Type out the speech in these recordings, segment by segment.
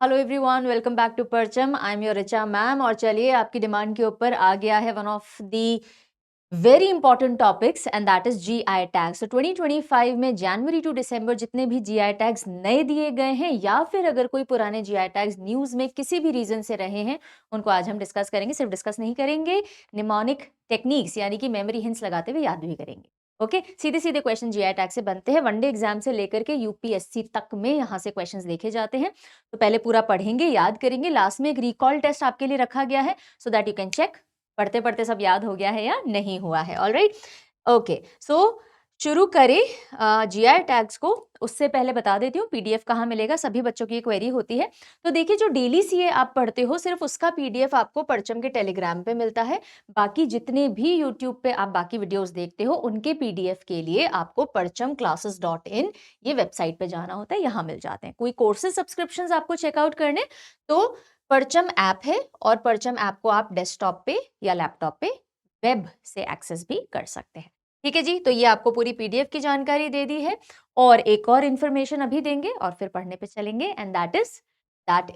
Hello everyone, welcome back to Parcham. I am your Richa ma'am. और चलिए, आपकी डिमांड के ऊपर आ गया है one of the very important topics and that is GI tags. तो 2025 में जनवरी टू दिसंबर जितने भी जीआई टैग्स नए दिए गए हैं या फिर अगर कोई पुराने जीआई टैग्स न्यूज में किसी भी रीजन से रहे हैं, उनको आज हम डिस्कस करेंगे। सिर्फ डिस्कस नहीं करेंगे, निमोनिक टेक्निक्स यानी कि मेमोरी हिंट्स लगाते हुए याद भी करेंगे। ओके, सीधे सीधे क्वेश्चन जीआई टैग से बनते हैं। वनडे एग्जाम से लेकर के यूपीएससी तक में यहाँ से क्वेश्चंस देखे जाते हैं। तो पहले पूरा पढ़ेंगे, याद करेंगे, लास्ट में एक रिकॉल टेस्ट आपके लिए रखा गया है so that you can check पढ़ते पढ़ते सब याद हो गया है या नहीं हुआ है। ऑलराइट, ओके, सो शुरू करें जीआई टैग्स को। उससे पहले बता देती हूँ पीडीएफ कहाँ मिलेगा, सभी बच्चों की क्वेरी होती है। तो देखिए, जो डेली सीए आप पढ़ते हो सिर्फ उसका पीडीएफ आपको परचम के टेलीग्राम पे मिलता है। बाकी जितने भी यूट्यूब पे आप बाकी वीडियोस देखते हो उनके पीडीएफ के लिए आपको parchamclasses.in ये वेबसाइट पे जाना होता है, यहाँ मिल जाते हैं। कोई कोर्सेज सब्सक्रिप्शंस आपको चेकआउट करने तो परचम ऐप है, और परचम ऐप को आप डेस्कटॉप पे या लैपटॉप पे वेब से एक्सेस भी कर सकते हैं। ठीक है जी, तो ये आपको पूरी पीडीएफ की जानकारी दे दी है। और एक और इंफॉर्मेशन अभी देंगे और फिर पढ़ने पे चलेंगे, and that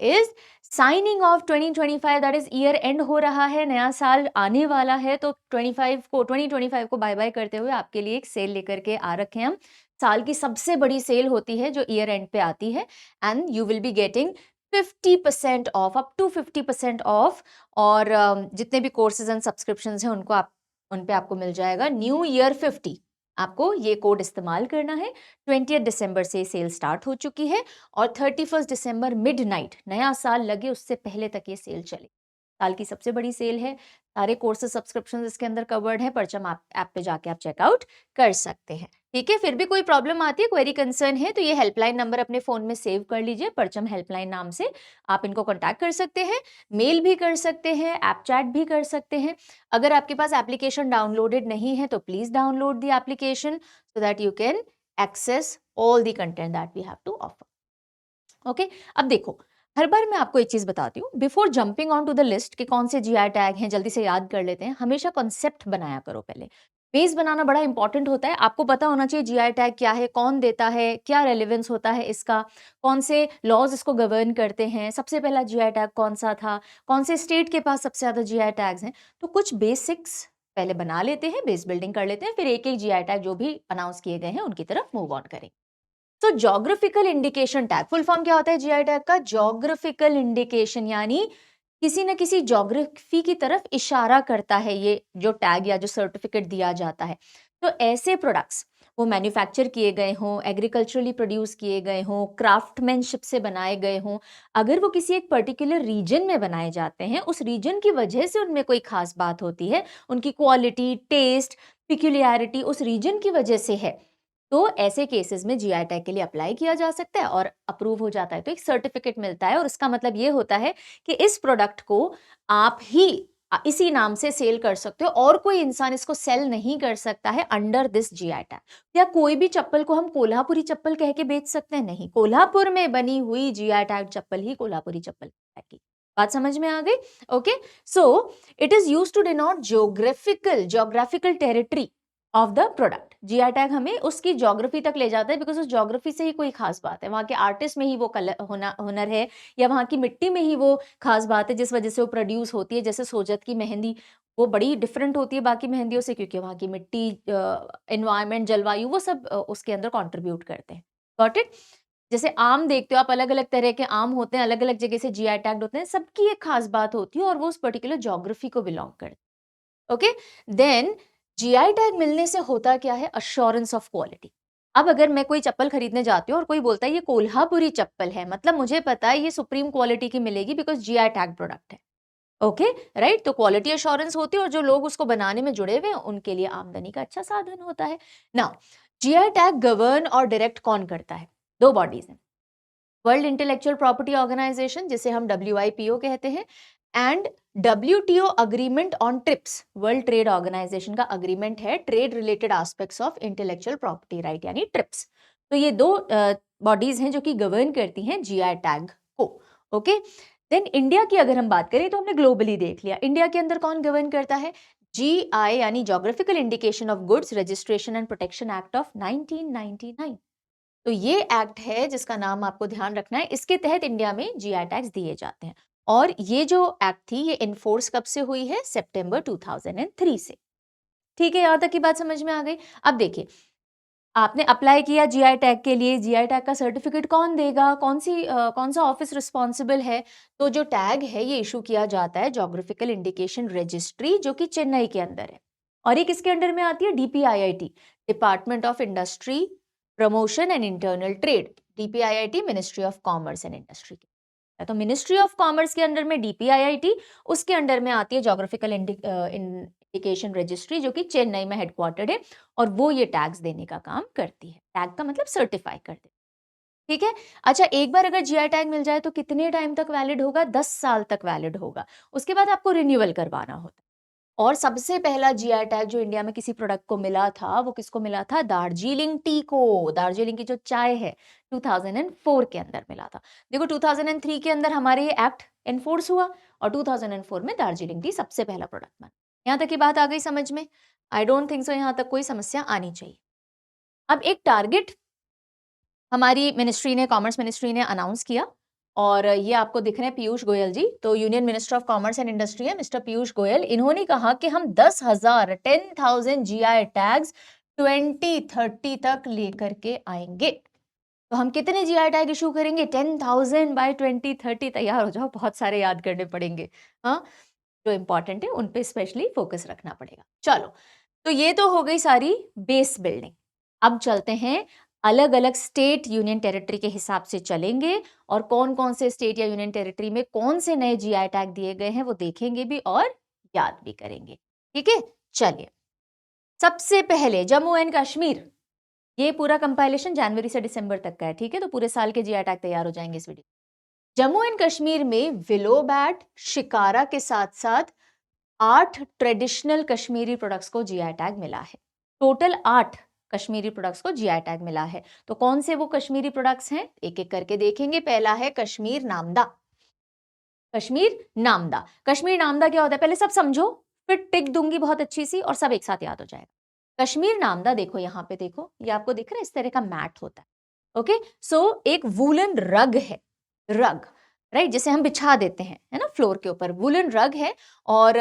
is signing off 2025। That is year and हो रहा है, नया साल आने वाला है। तो 2025 को बाय बाय करते हुए आपके लिए एक सेल लेकर के आ रखे हैं हम। साल की सबसे बड़ी सेल होती है जो ईयर एंड पे आती है, and you will be getting 50% off, up to 50% off. और जितने भी कोर्सेज एंड सब्सक्रिप्शन हैं उन पे आपको मिल जाएगा न्यू ईयर 50। आपको ये कोड इस्तेमाल करना है। 20 दिसंबर से सेल स्टार्ट हो चुकी है और 31 दिसंबर मिडनाइट, नया साल लगे उससे पहले तक ये सेल चले। साल की सबसे बड़ी सेल है। सारे कोर्सेज सब्सक्रिप्शन इसके अंदर कवर्ड है। परचम ऐप पे जाके आप चेकआउट कर सकते हैं। ठीक है, फिर भी कोई प्रॉब्लम आती है, क्वेरी कंसर्न है, तो ये हेल्पलाइन नंबर अपने फोन में सेव कर लीजिए। परचम हेल्पलाइन नाम से आप इनको कॉन्टैक्ट कर सकते हैं, मेल भी कर सकते हैं, ऐप चैट भी कर सकते हैं। अगर आपके पास एप्लीकेशन डाउनलोडेड नहीं है तो please download the application so that you can access all the content that we have to offer. Okay, अब देखो, हर बार मैं आपको एक चीज बताती हूँ before jumping on to the list कि कौन से जीआई टैग हैं, जल्दी से याद कर लेते हैं। हमेशा कॉन्सेप्ट बनाया करो, पहले बेस बनाना बड़ा इंपॉर्टेंट होता है। आपको पता होना चाहिए जीआई टैग क्या है, कौन देता है, क्या रेलेवेंस होता है इसका, कौन से लॉज इसको गवर्न करते हैं, सबसे पहला जीआई टैग कौन सा था, कौन से स्टेट के पास सबसे ज्यादा जीआई टैग्स हैं। तो कुछ बेसिक्स पहले बना लेते हैं, बेस बिल्डिंग कर लेते हैं, फिर एक एक जीआई टैग जो भी अनाउंस किए गए हैं उनकी तरफ मूव ऑन करेंगे। तो geographical indication tag, full form क्या होता है जीआई टैग का? ज्योग्राफिकल इंडिकेशन, यानी किसी न किसी ज्योग्राफी की तरफ इशारा करता है ये जो टैग या जो सर्टिफिकेट दिया जाता है। तो ऐसे प्रोडक्ट्स, वो मैन्युफैक्चर किए गए हों, एग्रीकल्चरली प्रोड्यूस किए गए हों, क्राफ्टमैनशिप से बनाए गए हों, अगर वो किसी एक पर्टिकुलर रीजन में बनाए जाते हैं, उस रीजन की वजह से उनमें कोई खास बात होती है, उनकी क्वालिटी, टेस्ट, पिक्यूलियरिटी उस रीजन की वजह से है, तो ऐसे केसेस में जीआई टैग के लिए अप्लाई किया जा सकता है और अप्रूव हो जाता है तो एक सर्टिफिकेट मिलता है। और इसका मतलब ये होता है कि इस प्रोडक्ट को आप ही इसी नाम से सेल कर सकते हो और कोई इंसान इसको सेल नहीं कर सकता है अंडर दिस जीआई टैग। क्या कोई भी चप्पल को हम कोल्हापुरी चप्पल कह के बेच सकते हैं? नहीं, कोल्हापुर में बनी हुई जीआई टैग चप्पल ही कोल्हापुरी चप्पल की। बात समझ में आ गई? Okay, so it is use to denote geographical territory of the product. GI tag हमें उसकी ज्योग्राफी तक ले जाता है, बिकॉज उस ज्योग्राफी से ही कोई खास बात है, वहाँ के आर्टिस्ट में ही वो कलर हुनर है, या वहाँ की मिट्टी में ही वो खास बात है जिस वजह से वो प्रोड्यूस होती है। जैसे सोजत की मेहंदी, वो बड़ी डिफरेंट होती है बाकी मेहंदियों से, क्योंकि वहाँ की मिट्टी, एनवायरमेंट, जलवायु, वो सब उसके अंदर कॉन्ट्रीब्यूट करते हैं। Got it? जैसे आम देखते हो आप, अलग अलग तरह के आम होते हैं, अलग अलग जगह से जीआई टैग्ड होते हैं, सबकी एक खास बात होती है और वो उस पर्टिकुलर ज्योग्राफी को बिलोंग करते हैं। ओके, देन जीआई टैग मिलने से होता क्या है? Assurance of quality. अब अगर मैं कोई चप्पल खरीदने जाती हूँ और कोई बोलता है ये कोल्हापुरी चप्पल है, मतलब मुझे पता है ये सुप्रीम क्वालिटी की मिलेगी बिकॉज जीआई टैग प्रोडक्ट है। Okay, right? तो क्वालिटी अश्योरेंस होती है और जो लोग उसको बनाने में जुड़े हुए हैं उनके लिए आमदनी का अच्छा साधन होता है। नाउ, जीआई टैग गवर्न और डायरेक्ट कौन करता है? दो बॉडीज हैं, वर्ल्ड इंटेलेक्चुअल प्रॉपर्टी ऑर्गेनाइजेशन जिसे हम WIPO कहते हैं, and WTO agreement on TRIPS, world trade organization का अग्रीमेंट है trade related aspects of intellectual property right, यानी ट्रिप्स। तो ये दो बॉडीज हैं जो कि गवर्न करती हैं जीआई टैग को। ओके, देन इंडिया की अगर हम बात करें तो हमने ग्लोबली देख लिया, इंडिया के अंदर कौन गवर्न करता है? जीआई यानी geographical indication of goods registration and protection act of 1999। तो ये एक्ट है जिसका नाम आपको ध्यान रखना है, इसके तहत इंडिया में जीआई टैग्स दिए जाते हैं। और ये जो एक्ट थी ये इन्फोर्स कब से हुई है? सितंबर 2003 से। ठीक है, यहाँ तक की बात समझ में आ गई। अब देखिए, आपने अप्लाई किया जीआई टैग के लिए, जीआई टैग का सर्टिफिकेट कौन देगा? कौन सा ऑफिस रिस्पॉन्सिबल है? तो जो टैग है ये इशू किया जाता है ज्योग्राफिकल इंडिकेशन रजिस्ट्री, जो कि चेन्नई के अंदर है। और ये किसके अंडर में आती है? DPIIT, department of industry promotion and internal trade. DPIIT ministry of commerce and industry. तो मिनिस्ट्री ऑफ कॉमर्स के अंडर में डीपीआईआईटी, उसके अंडर में आती है ज्योग्राफिकल इंडिकेशन रजिस्ट्री, जो कि चेन्नई में हेडक्वार्टर्ड है, और वो ये टैग्स देने का काम करती है। टैग का मतलब सर्टिफाई कर दे। ठीक है। अच्छा, एक बार अगर जीआई टैग मिल जाए तो कितने टाइम तक वैलिड होगा? 10 साल तक वैलिड होगा। उसके बाद आपको रिन्यूअल करवाना होता है। और सबसे पहला जीआई टैग जो इंडिया में किसी प्रोडक्ट को मिला था, वो किसको मिला था? दार्जिलिंग टी को। दार्जिलिंग की जो चाय है, 2004 के अंदर मिला था। देखो, 2003 के अंदर हमारे ये एक्ट एनफोर्स हुआ, और 2004 में दार्जिलिंग टी सबसे पहला प्रोडक्ट बना। यहाँ तक की बात आ गई समझ में? आई डोंट थिंक सो यहाँ तक कोई समस्या आनी चाहिए। अब एक टारगेट हमारी मिनिस्ट्री ने, कॉमर्स मिनिस्ट्री ने अनाउंस किया, और ये आपको दिख रहे हैं पीयूष गोयल जी। तो union minister of commerce and industry है मिस्टर पीयूष गोयल। इन्होंने कहा कि हम 10,000 जीआई टैग्स 2030 तक लेकर के आएंगे। तो हम कितने जीआई टैग इशू करेंगे? 10,000 बाय 2030। तैयार हो जाओ, बहुत सारे याद करने पड़ेंगे। हाँ, जो इंपॉर्टेंट है उन पे स्पेशली फोकस रखना पड़ेगा। चलो, तो ये तो हो गई सारी बेस बिल्डिंग। अब चलते हैं, अलग अलग स्टेट यूनियन टेरिटरी के हिसाब से चलेंगे, और कौन कौन से स्टेट या यूनियन टेरिटरी में कौन से नए जीआई टैग दिए गए हैं वो देखेंगे भी और याद भी करेंगे। ठीक है, चलिए। सबसे पहले जम्मू एंड कश्मीर। ये पूरा कंपाइलेशन जनवरी से दिसंबर तक का है। ठीक है, तो पूरे साल के जीआई टैग तैयार हो जाएंगे इस वीडियो। जम्मू एंड कश्मीर में विलो बैट, शिकारा के साथ साथ 8 ट्रेडिशनल कश्मीरी प्रोडक्ट्स को जीआई टैग मिला है। टोटल 8 कश्मीरी प्रोडक्ट्स को जीआई टैग मिला है। तो कौन से वो कश्मीरी प्रोडक्ट्स हैं, एक एक करके देखेंगे। पहला है कश्मीर नामदा। कश्मीर नामदा, कश्मीर नामदा क्या होता है पहले सब समझो, फिर टिक दूंगी बहुत अच्छी सी, और सब एक साथ याद हो जाएगा। कश्मीर नामदा, देखो यहाँ पे, देखो ये आपको दिख रहा है, इस तरह का मैट होता है। ओके, सो एक वूलन रग है, रग, राइट, जिसे हम बिछा देते हैं, है ना, फ्लोर के ऊपर। वूलन रग है, और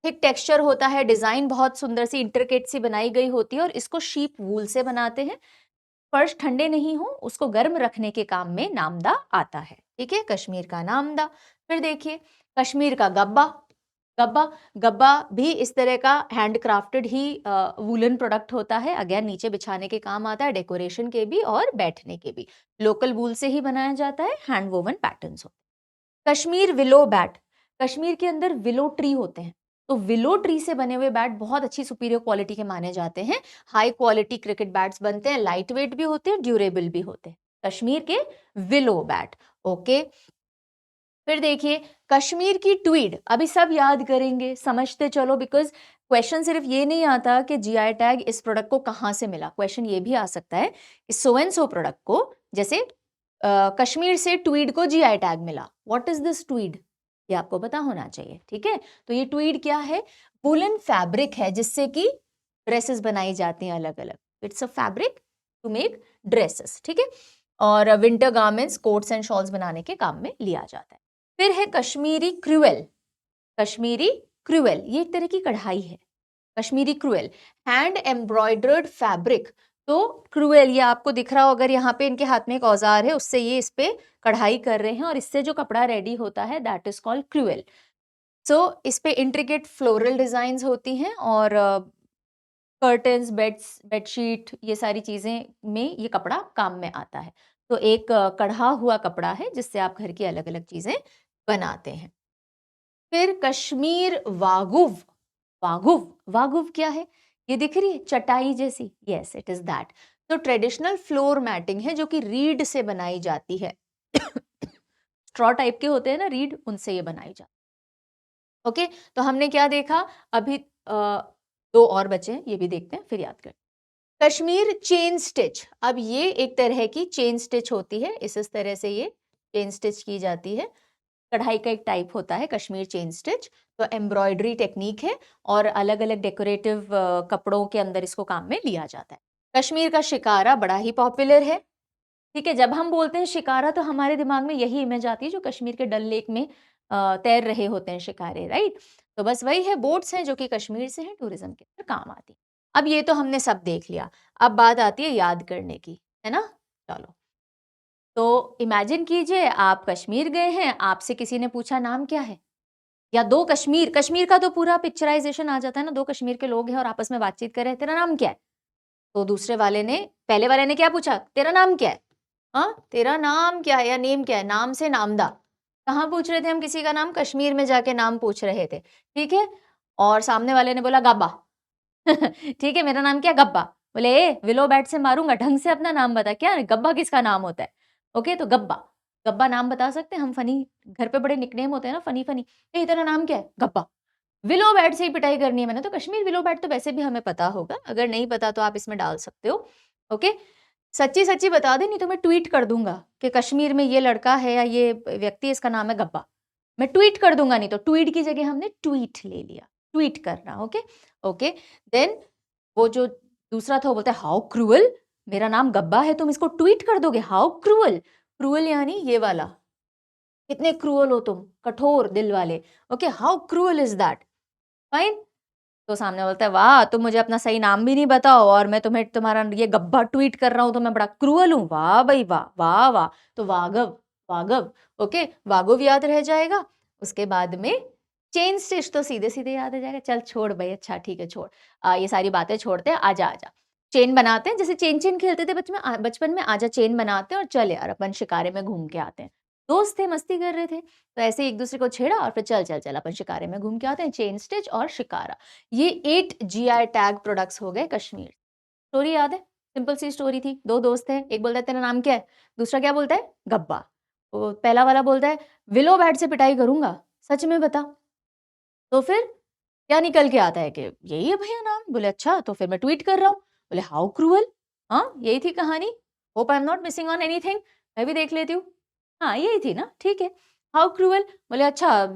एक टेक्सचर होता है, डिजाइन बहुत सुंदर सी इंट्रिकेट सी बनाई गई होती है, और इसको शीप वूल से बनाते हैं। फर्श ठंडे नहीं हो उसको गर्म रखने के काम में नामदा आता है। ठीक है, कश्मीर का नामदा। फिर देखिए, कश्मीर का गब्बा। गब्बा, गब्बा भी इस तरह का हैंडक्राफ्टेड ही वूलन प्रोडक्ट होता है। अगेन नीचे बिछाने के काम आता है, डेकोरेशन के भी और बैठने के भी। लोकल वूल से ही बनाया जाता है, हैंड वोवन पैटर्न्स होते हैं। कश्मीर विलो बैट, कश्मीर के अंदर विलो ट्री होते हैं, तो विलो ट्री से बने हुए बैट बहुत अच्छी सुपीरियर क्वालिटी के माने जाते हैं। हाई क्वालिटी क्रिकेट बैट्स बनते हैं, लाइट वेट भी होते हैं, ड्यूरेबल भी होते हैं। कश्मीर के विलो बैट। ओके, फिर देखिए कश्मीर की ट्वीड। अभी सब याद करेंगे, समझते चलो, बिकॉज क्वेश्चन सिर्फ ये नहीं आता कि जीआई टैग इस प्रोडक्ट को कहां से मिला। क्वेश्चन ये भी आ सकता है कि सो एंड सो प्रोडक्ट को, जैसे कश्मीर से ट्वीड को जीआई टैग मिला, व्हाट इज दिस ट्वीड, ये आपको पता होना चाहिए। ठीक है, तो ये ट्वीड क्या है? वूलन फैब्रिक है जिससे कि ड्रेसेस बनाई जाती हैं अलग अलग। It's a fabric to make dresses. ठीक है, और winter garments, coats and shawls बनाने के काम में लिया जाता है। फिर है कश्मीरी क्रूएल। कश्मीरी क्रूएल ये एक तरह की कढ़ाई है। Kashmiri cruel, hand embroidered fabric. तो क्रूएल, ये आपको दिख रहा हो, अगर यहाँ पे इनके हाथ में एक औजार है, उससे ये इस पे कढ़ाई कर रहे हैं, और इससे जो कपड़ा रेडी होता है दैट इज कॉल्ड क्रूएल। सो इस पे इंट्रिकेट फ्लोरल डिजाइंस होती हैं, और कर्टन्स, बेडशीट, ये सारी चीजें में ये कपड़ा काम में आता है। तो एक कढ़ा हुआ कपड़ा है जिससे आप घर की अलग अलग चीजें बनाते हैं। फिर कश्मीर वागुव। वागुव, वागुव क्या है? ये दिख रही है चटाई जैसी, यस इट इज दैट। तो ट्रेडिशनल फ्लोर मैटिंग है जो कि रीड से बनाई जाती है। स्ट्रॉ टाइप के होते हैं ना रीड, उनसे ये बनाई जाती है। ओके, तो हमने क्या देखा अभी? दो और बचे हैं, ये भी देखते हैं फिर याद करते हैं। Kashmir chain stitch. अब ये एक तरह की चेन स्टिच होती है, इस तरह से ये चेन स्टिच की जाती है। कढ़ाई का एक टाइप होता है कश्मीर चेन स्टिच। तो एम्ब्रॉयडरी टेक्निक है, और अलग अलग डेकोरेटिव कपड़ों के अंदर इसको काम में लिया जाता है। कश्मीर का शिकारा बड़ा ही पॉपुलर है। ठीक है, जब हम बोलते हैं शिकारा तो हमारे दिमाग में यही इमेज आती है जो कश्मीर के डल लेक में तैर रहे होते हैं शिकारे, राइट? तो बस वही है, बोट्स हैं जो कि कश्मीर से हैं, टूरिज्म के अंदर काम आती हैं। अब ये तो हमने सब देख लिया, अब बात आती है याद करने की, है ना? चलो, तो इमेजिन कीजिए आप कश्मीर गए हैं, आपसे किसी ने पूछा नाम क्या है? या 2 कश्मीर, कश्मीर का तो पूरा पिक्चराइज़ेशन आ जाता है ना, 2 कश्मीर के लोग हैं और आपस में बातचीत कर रहे हैं, तेरा नाम क्या है? तो दूसरे वाले ने, पहले वाले ने क्या पूछा? तेरा नाम क्या है? हाँ, तेरा नाम क्या है या नेम क्या है? नाम से नामदा। कहाँ पूछ रहे थे हम किसी का नाम? कश्मीर में जाके नाम पूछ रहे थे, ठीक है? और सामने वाले ने बोला गब्बा। ठीक है, मेरा नाम क्या है? गब्बा। बोले ए विलो बैट से मारूँगा, ढंग से अपना नाम बता। क्या गब्बा किसका नाम होता है? ओके, तो गब्बा। गब्बा नाम बता सकते हैं हम? फनी घर पे बड़े निकनेम होते हैं ना फनी-फनी। ए तेरा नाम क्या है? गब्बा। विलो बैट से ही पिटाई करनी है मैंने, तो कश्मीर विलो बैट तो वैसे भी हमें पता होगा, अगर नहीं पता तो आप इसमें डाल सकते हो, ओके? सच्ची-सच्ची बता दें, नहीं तो मैं ट्वीट कर दूँगा कि कश्मीर में ये लड़का है या ये व्यक्ति इसका नाम है गब्बा। मैं ट्वीट कर दूँगा, नहीं तो ट्वीट की जगह हमने ट्वीट ले लिया, ट्वीट करना, ओके? ओके, देन वो जो दूसरा था वो बोलता है हाउ क्रूअल, मेरा नाम गब्बा है तुम इसको ट्वीट कर दोगे, हाउ क्रूअल, क्रूअल यानी ये वाला, कितने क्रूअल हो तुम, कठोर दिल वाले, okay, how cruel is that, fine? तो सामने बोलता है, "वाह! तुम मुझे अपना सही नाम भी नहीं बताओ और मैं तुम्हें तुम्हारा ये गब्बा ट्वीट कर रहा हूँ, तो मैं बड़ा क्रूअल हूँ। वाह भई वाह! वाह, वाह!" तो वाघव, वाघव, ओके, वाघव याद रह जाएगा। उसके बाद में चेन स्टिच तो सीधे-सीधे याद आ जाएगा। चल छोड़ भई, अच्छा ठीक है छोड़। ये सारी बातें छोड़ते हैं, आजा, आजा। चेन बनाते हैं, जैसे चेन-चेन खेलते थे बचपन में, आजा चेन बनाते हैं और चल यार अपन शिकारे में घूम के आते हैं। दोस्त थे, मस्ती कर रहे थे, तो ऐसे ही एक-दूसरे को छेड़ा और फिर चल, चल, चल अपन शिकारे में घूम के आते हैं, चेन स्टिच और शिकारा। ये 8 जीआई टैग प्रोडक्ट्स हो गए कश्मीर। स्टोरी याद है? सिंपल सी स्टोरी थी। 2 दोस्त हैं, एक बोलता है तेरा नाम क्या है? दूसरा क्या बोलता है? गब्बा। तो पहला वाला बोलता है विलो बैट से पिटाई करूँगा, सच में बता। तो फिर क्या निकल के आता है कि यही है भैया नाम। बोले अच्छा, तो फिर मैं ट्वीट कर रहा हूँ। बोले हाउ क्रूअल, हाँ, यही थी कहानी। Hope I am not missing on anything. मैं भी देख लेती हूँ। हाँ, यही थी ना, ठीक है। हाउ क्रूअल, बोले अच्छा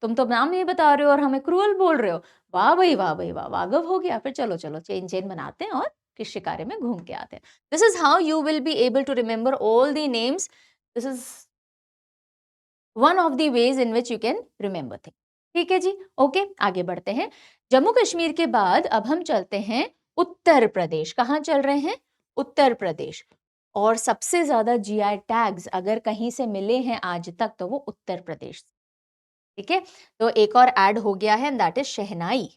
तुम तो नाम नहीं बता रहे हो और हमें क्रूअल बोल रहे हो। वाह भई वाह भई वाह! वाक़फ़ हो गया। फिर चलो, चलो चेन-चेन बनाते हैं और किस शिकारे में घूम के आते हैं। This is how you will be able to remember all the names. This is one of the ways in which you can remember thing. ठीक है जी, ओके, आगे बढ़ते हैं। जम्मू कश्मीर के बाद अब हम चलते हैं उत्तर प्रदेश। कहाँ चल रहे हैं? उत्तर प्रदेश। और सबसे ज्यादा जीआई टैग्स अगर कहीं से मिले हैं आज तक तो वो उत्तर प्रदेश। ठीक है, तो एक और ऐड हो गया है, दैट इज शहनाई।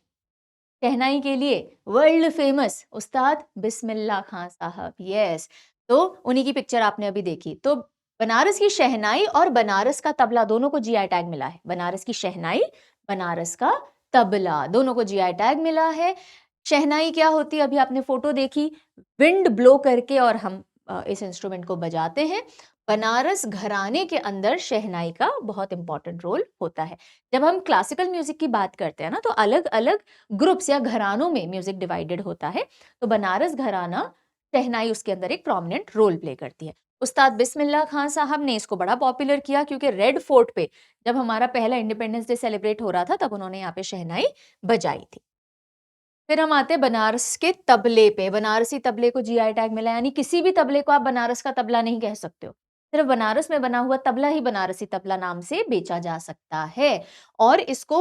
शहनाई के लिए वर्ल्ड फेमस उस्ताद बिस्मिल्लाह खां साहब, यस। तो उन्हीं की पिक्चर आपने अभी देखी। तो बनारस की शहनाई और बनारस का तबला दोनों को जीआई टैग मिला है। बनारस की शहनाई, बनारस का तबला दोनों को जीआई टैग मिला है। शहनाई क्या होती है? अभी आपने फोटो देखी, विंड ब्लो करके और हम इस इंस्ट्रूमेंट को बजाते हैं। बनारस घराने के अंदर शहनाई का बहुत इंपॉर्टेंट रोल होता है। जब हम क्लासिकल म्यूजिक की बात करते हैं ना, तो अलग अलग ग्रुप्स या घरानों में म्यूजिक डिवाइडेड होता है। तो बनारस घराना शहनाई उसके अंदर एक प्रोमिनेंट रोल प्ले करती है। उस्ताद बिस्मिल्लाह खान साहब ने इसको बड़ा पॉपुलर किया क्योंकि रेड फोर्ट पे जब हमारा पहला इंडिपेंडेंस डे सेलिब्रेट हो रहा था तब उन्होंने यहाँ पे शहनाई बजाई थी। फिर हम आते हैं बनारस के तबले पे। बनारसी तबले को जीआई टैग मिला, यानी किसी भी तबले को आप बनारस का तबला नहीं कह सकते हो। सिर्फ बनारस में बना हुआ तबला ही बनारसी तबला नाम से बेचा जा सकता है। और इसको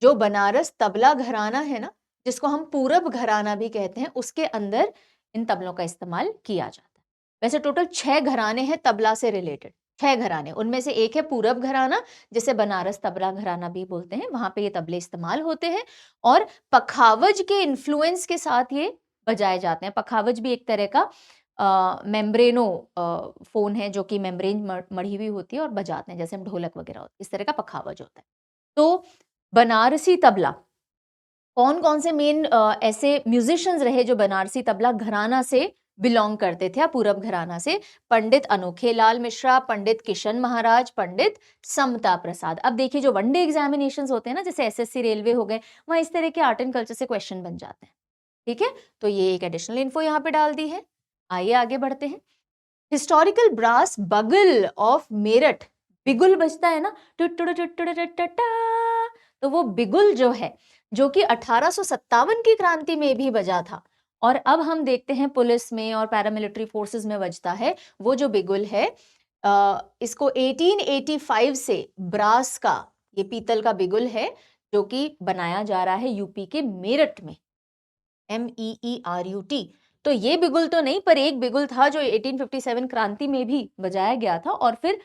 जो बनारस तबला घराना है ना, जिसको हम पूरब घराना भी कहते हैं, उसके अंदर इन तबलों का इस्तेमाल किया जाता है। वैसे टोटल 6 घराने हैं तबला से रिलेटेड, 6 घराने। उनमें से एक है पूरब घराना, जिसे बनारस तबला घराना भी बोलते हैं, वहां पे ये तबले इस्तेमाल होते हैं। और पखावज के इन्फ्लुएंस के साथ ये बजाए जाते हैं। पखावज भी एक तरह का मेम्ब्रेनो फ़ोन है जो कि मेम्ब्रेन मढ़ी हुई होती है और बजाते हैं, जैसे हम ढोलक वगैरह होती है, इस तरह का पखावज होता है। तो बनारसी तबला, कौन-कौन से मेन ऐसे म्यूजिशियंस रहे जो बनारसी तबला घराना से बिलॉन्ग करते थे या पूरब घराना से? पंडित अनोखेलाल मिश्रा, पंडित किशन महाराज, पंडित समता प्रसाद। अब देखिए जो वनडे एग्जामिनेशंस होते हैं ना, जैसे एसएससी रेलवे हो गए, वहाँ इस तरह के आर्ट एंड कल्चर से क्वेश्चन बन जाते हैं। ठीक है, तो ये एक एडिशनल इन्फो यहाँ पे डाल दी है। आइए आगे बढ़ते हैं। हिस्टोरिकल ब्रास बगल ऑफ मेरठ, बिगुल बजता है ना, टुटुडुटुटुटुटुटा, तो वो बिगुल जो है, जो कि 1857 की क्रांति में भी बजा था, और अब हम देखते हैं पुलिस में और पैरामिलिट्री फोर्सेस में बजता है वो जो बिगुल है। इसको 1885 से ब्रास का, ये पीतल का बिगुल है जो कि बनाया जा रहा है यूपी के मेरठ में, MEERUT। तो ये बिगुल तो नहीं, पर एक बिगुल था जो 1857 क्रांति में भी बजाया गया था, और फिर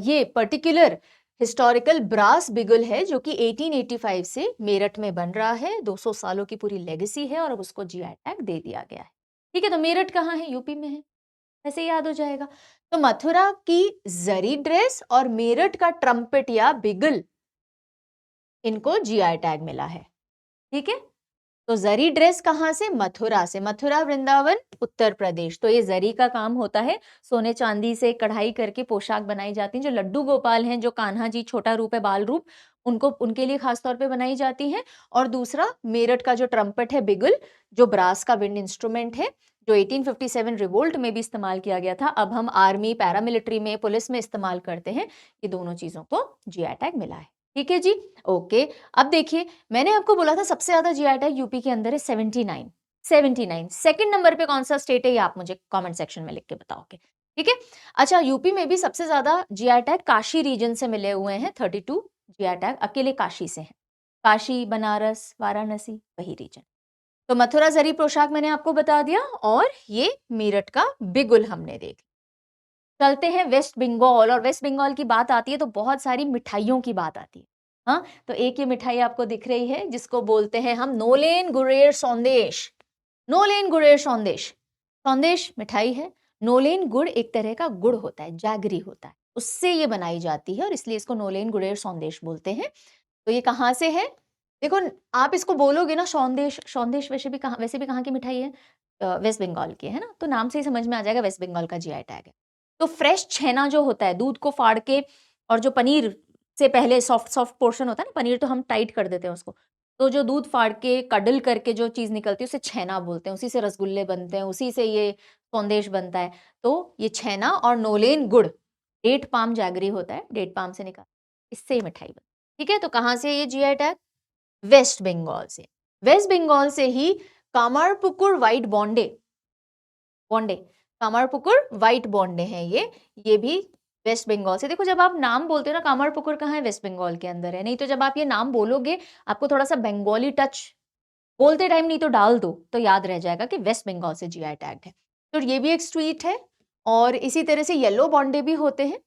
ये पर्टिकुलर हिस्टोरिकल ब्रास बिगुल है जो कि 1885 से मेरठ में बन रहा है। 200 सालों की पूरी लेगेसी है और अब उसको जीआई टैग दे दिया गया है। ठीक है, तो मेरठ कहाँ है? यूपी में है, ऐसे याद हो जाएगा। तो मथुरा की जरी ड्रेस और मेरठ का ट्रम्पेट या बिगुल, इनको जीआई टैग मिला है। ठीक है, तो जरी ड्रेस कहाँ से? मथुरा से। मथुरा वृंदावन उत्तर प्रदेश। तो ये जरी का काम होता है, सोने चांदी से कढ़ाई करके पोशाक बनाई जाती है। जो लड्डू गोपाल हैं, जो कान्हा जी छोटा रूप है, बाल रूप, उनको, उनके लिए खास तौर पे बनाई जाती है। और दूसरा मेरठ का जो ट्रम्पेट है, बिगुल, जो ब्रास का विंड इंस्ट्रूमेंट है, जो 1857 रिवोल्ट में भी इस्तेमाल किया गया था, अब हम आर्मी, पैरामिलिट्री में, पुलिस में इस्तेमाल करते हैं। ये दोनों चीजों को जीआई टैग मिला है। ठीक है जी, ओके। अब देखिए, मैंने आपको बोला था सबसे ज्यादा जीआई टैग यूपी के अंदर है 79। 79 सेकंड नंबर पे कौन सा स्टेट है, ये आप मुझे कमेंट सेक्शन में लिख के बताओगे। ठीक है, अच्छा, यूपी में भी सबसे ज्यादा जीआई टैग काशी रीजन से मिले हुए हैं। 32 जीआई टैग अकेले काशी से हैं। काशी, बनारस, वाराणसी, वही रीजन। तो मथुरा जरी पोशाक मैंने आपको बता दिया, और ये मेरठ का बिगुल हमने देख। चलते हैं वेस्ट बंगाल, और वेस्ट बंगाल की बात आती है तो बहुत सारी मिठाइयों की बात आती है। हाँ, तो एक ये मिठाई आपको दिख रही है जिसको बोलते हैं हम नोलेन गुरेर सौंदेश। नोलेन गुरेर सौंदेश, सौंदेश मिठाई है। नोलेन गुड़ एक तरह का गुड़ होता है, जैगरी होता है, उससे ये बनाई जाती है और इसलिए इसको नोलेन गुरेर सौंदेश बोलते हैं। तो ये कहाँ से है? देखो, आप इसको बोलोगे ना सौंदेश, सौंदेश वैसे भी कहाँ की मिठाई है? वेस्ट बंगाल की है ना, तो नाम से ही समझ में आ जाएगा वेस्ट बंगाल का जीआई टैग है। तो फ्रेश छेना जो होता है, दूध को फाड़ के, और जो पनीर से पहले सॉफ्ट सॉफ्ट पोर्शन होता है ना, पनीर तो हम टाइट कर देते हैं उसको, तो जो दूध फाड़ के कडल करके जो चीज निकलती है उसे छेना बोलते हैं, उसी से रसगुल्ले बनते हैं, उसी से ये सौंदेश बनता है। तो ये छेना और नोलेन गुड़, डेट पाम जैगरी होता है, डेट पाम से निकाल, इससे ही मिठाई बनती है। ठीक है, तो कहाँ से ये जीआई टैग? वेस्ट बंगाल से। वेस्ट बंगाल से ही कामारपुकुर व्हाइट बॉन्डे, बॉन्डे, कामारपुकुर व्हाइट बॉन्डे हैं ये भी वेस्ट बंगाल से। देखो, जब आप नाम बोलते हो ना, कामारपुकुर कहाँ है? वेस्ट बंगाल के अंदर है। नहीं तो जब आप ये नाम बोलोगे, आपको थोड़ा सा बंगाली टच बोलते टाइम नहीं तो डाल दो, तो याद रह जाएगा कि वेस्ट बंगाल से जीआई टैग है। तो ये भी एक स्वीट है, और इसी तरह से येलो बॉन्डे भी होते हैं,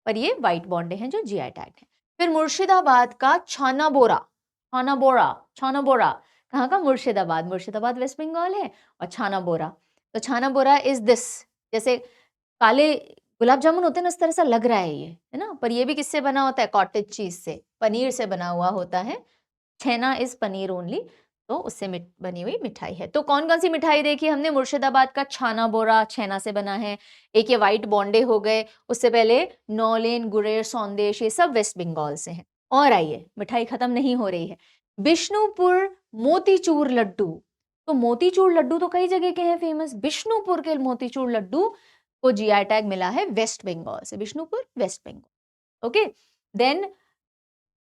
पर ये व्हाइट बॉन्डे हैं जो जीआई टैग है। फिर मुर्शिदाबाद का छाना बोरा, छाना बोरा, छाना बोरा कहाँ का? मुर्शिदाबाद। मुर्शिदाबाद वेस्ट बंगाल है। और छाना बोरा, तो छाना बोरा इज दिस, जैसे काले गुलाब जामुन होते हैं ना, उस तरह सा लग रहा है ये, है ना, पर ये भी किससे बना होता है? कॉटेज चीज से, पनीर से बना हुआ होता है। छेना इज पनीर ओनली, तो उससे बनी हुई मिठाई है। तो कौन कौन सी मिठाई देखी हमने? मुर्शिदाबाद का छाना बोरा छेना से बना है, एक ये व्हाइट बॉन्डे हो गए, उससे पहले नौलेन, गुरेर, सौंदेश, ये सब वेस्ट बंगाल से हैं। और आइए, मिठाई खत्म नहीं हो रही है। बिष्णुपुर मोतीचूर लड्डू, तो मोतीचूर लड्डू तो कई जगह के हैं फेमस, बिष्णुपुर के मोतीचूर लड्डू को जीआई टैग मिला है वेस्ट बंगाल से। Bishnupur, West Bengal. Okay, then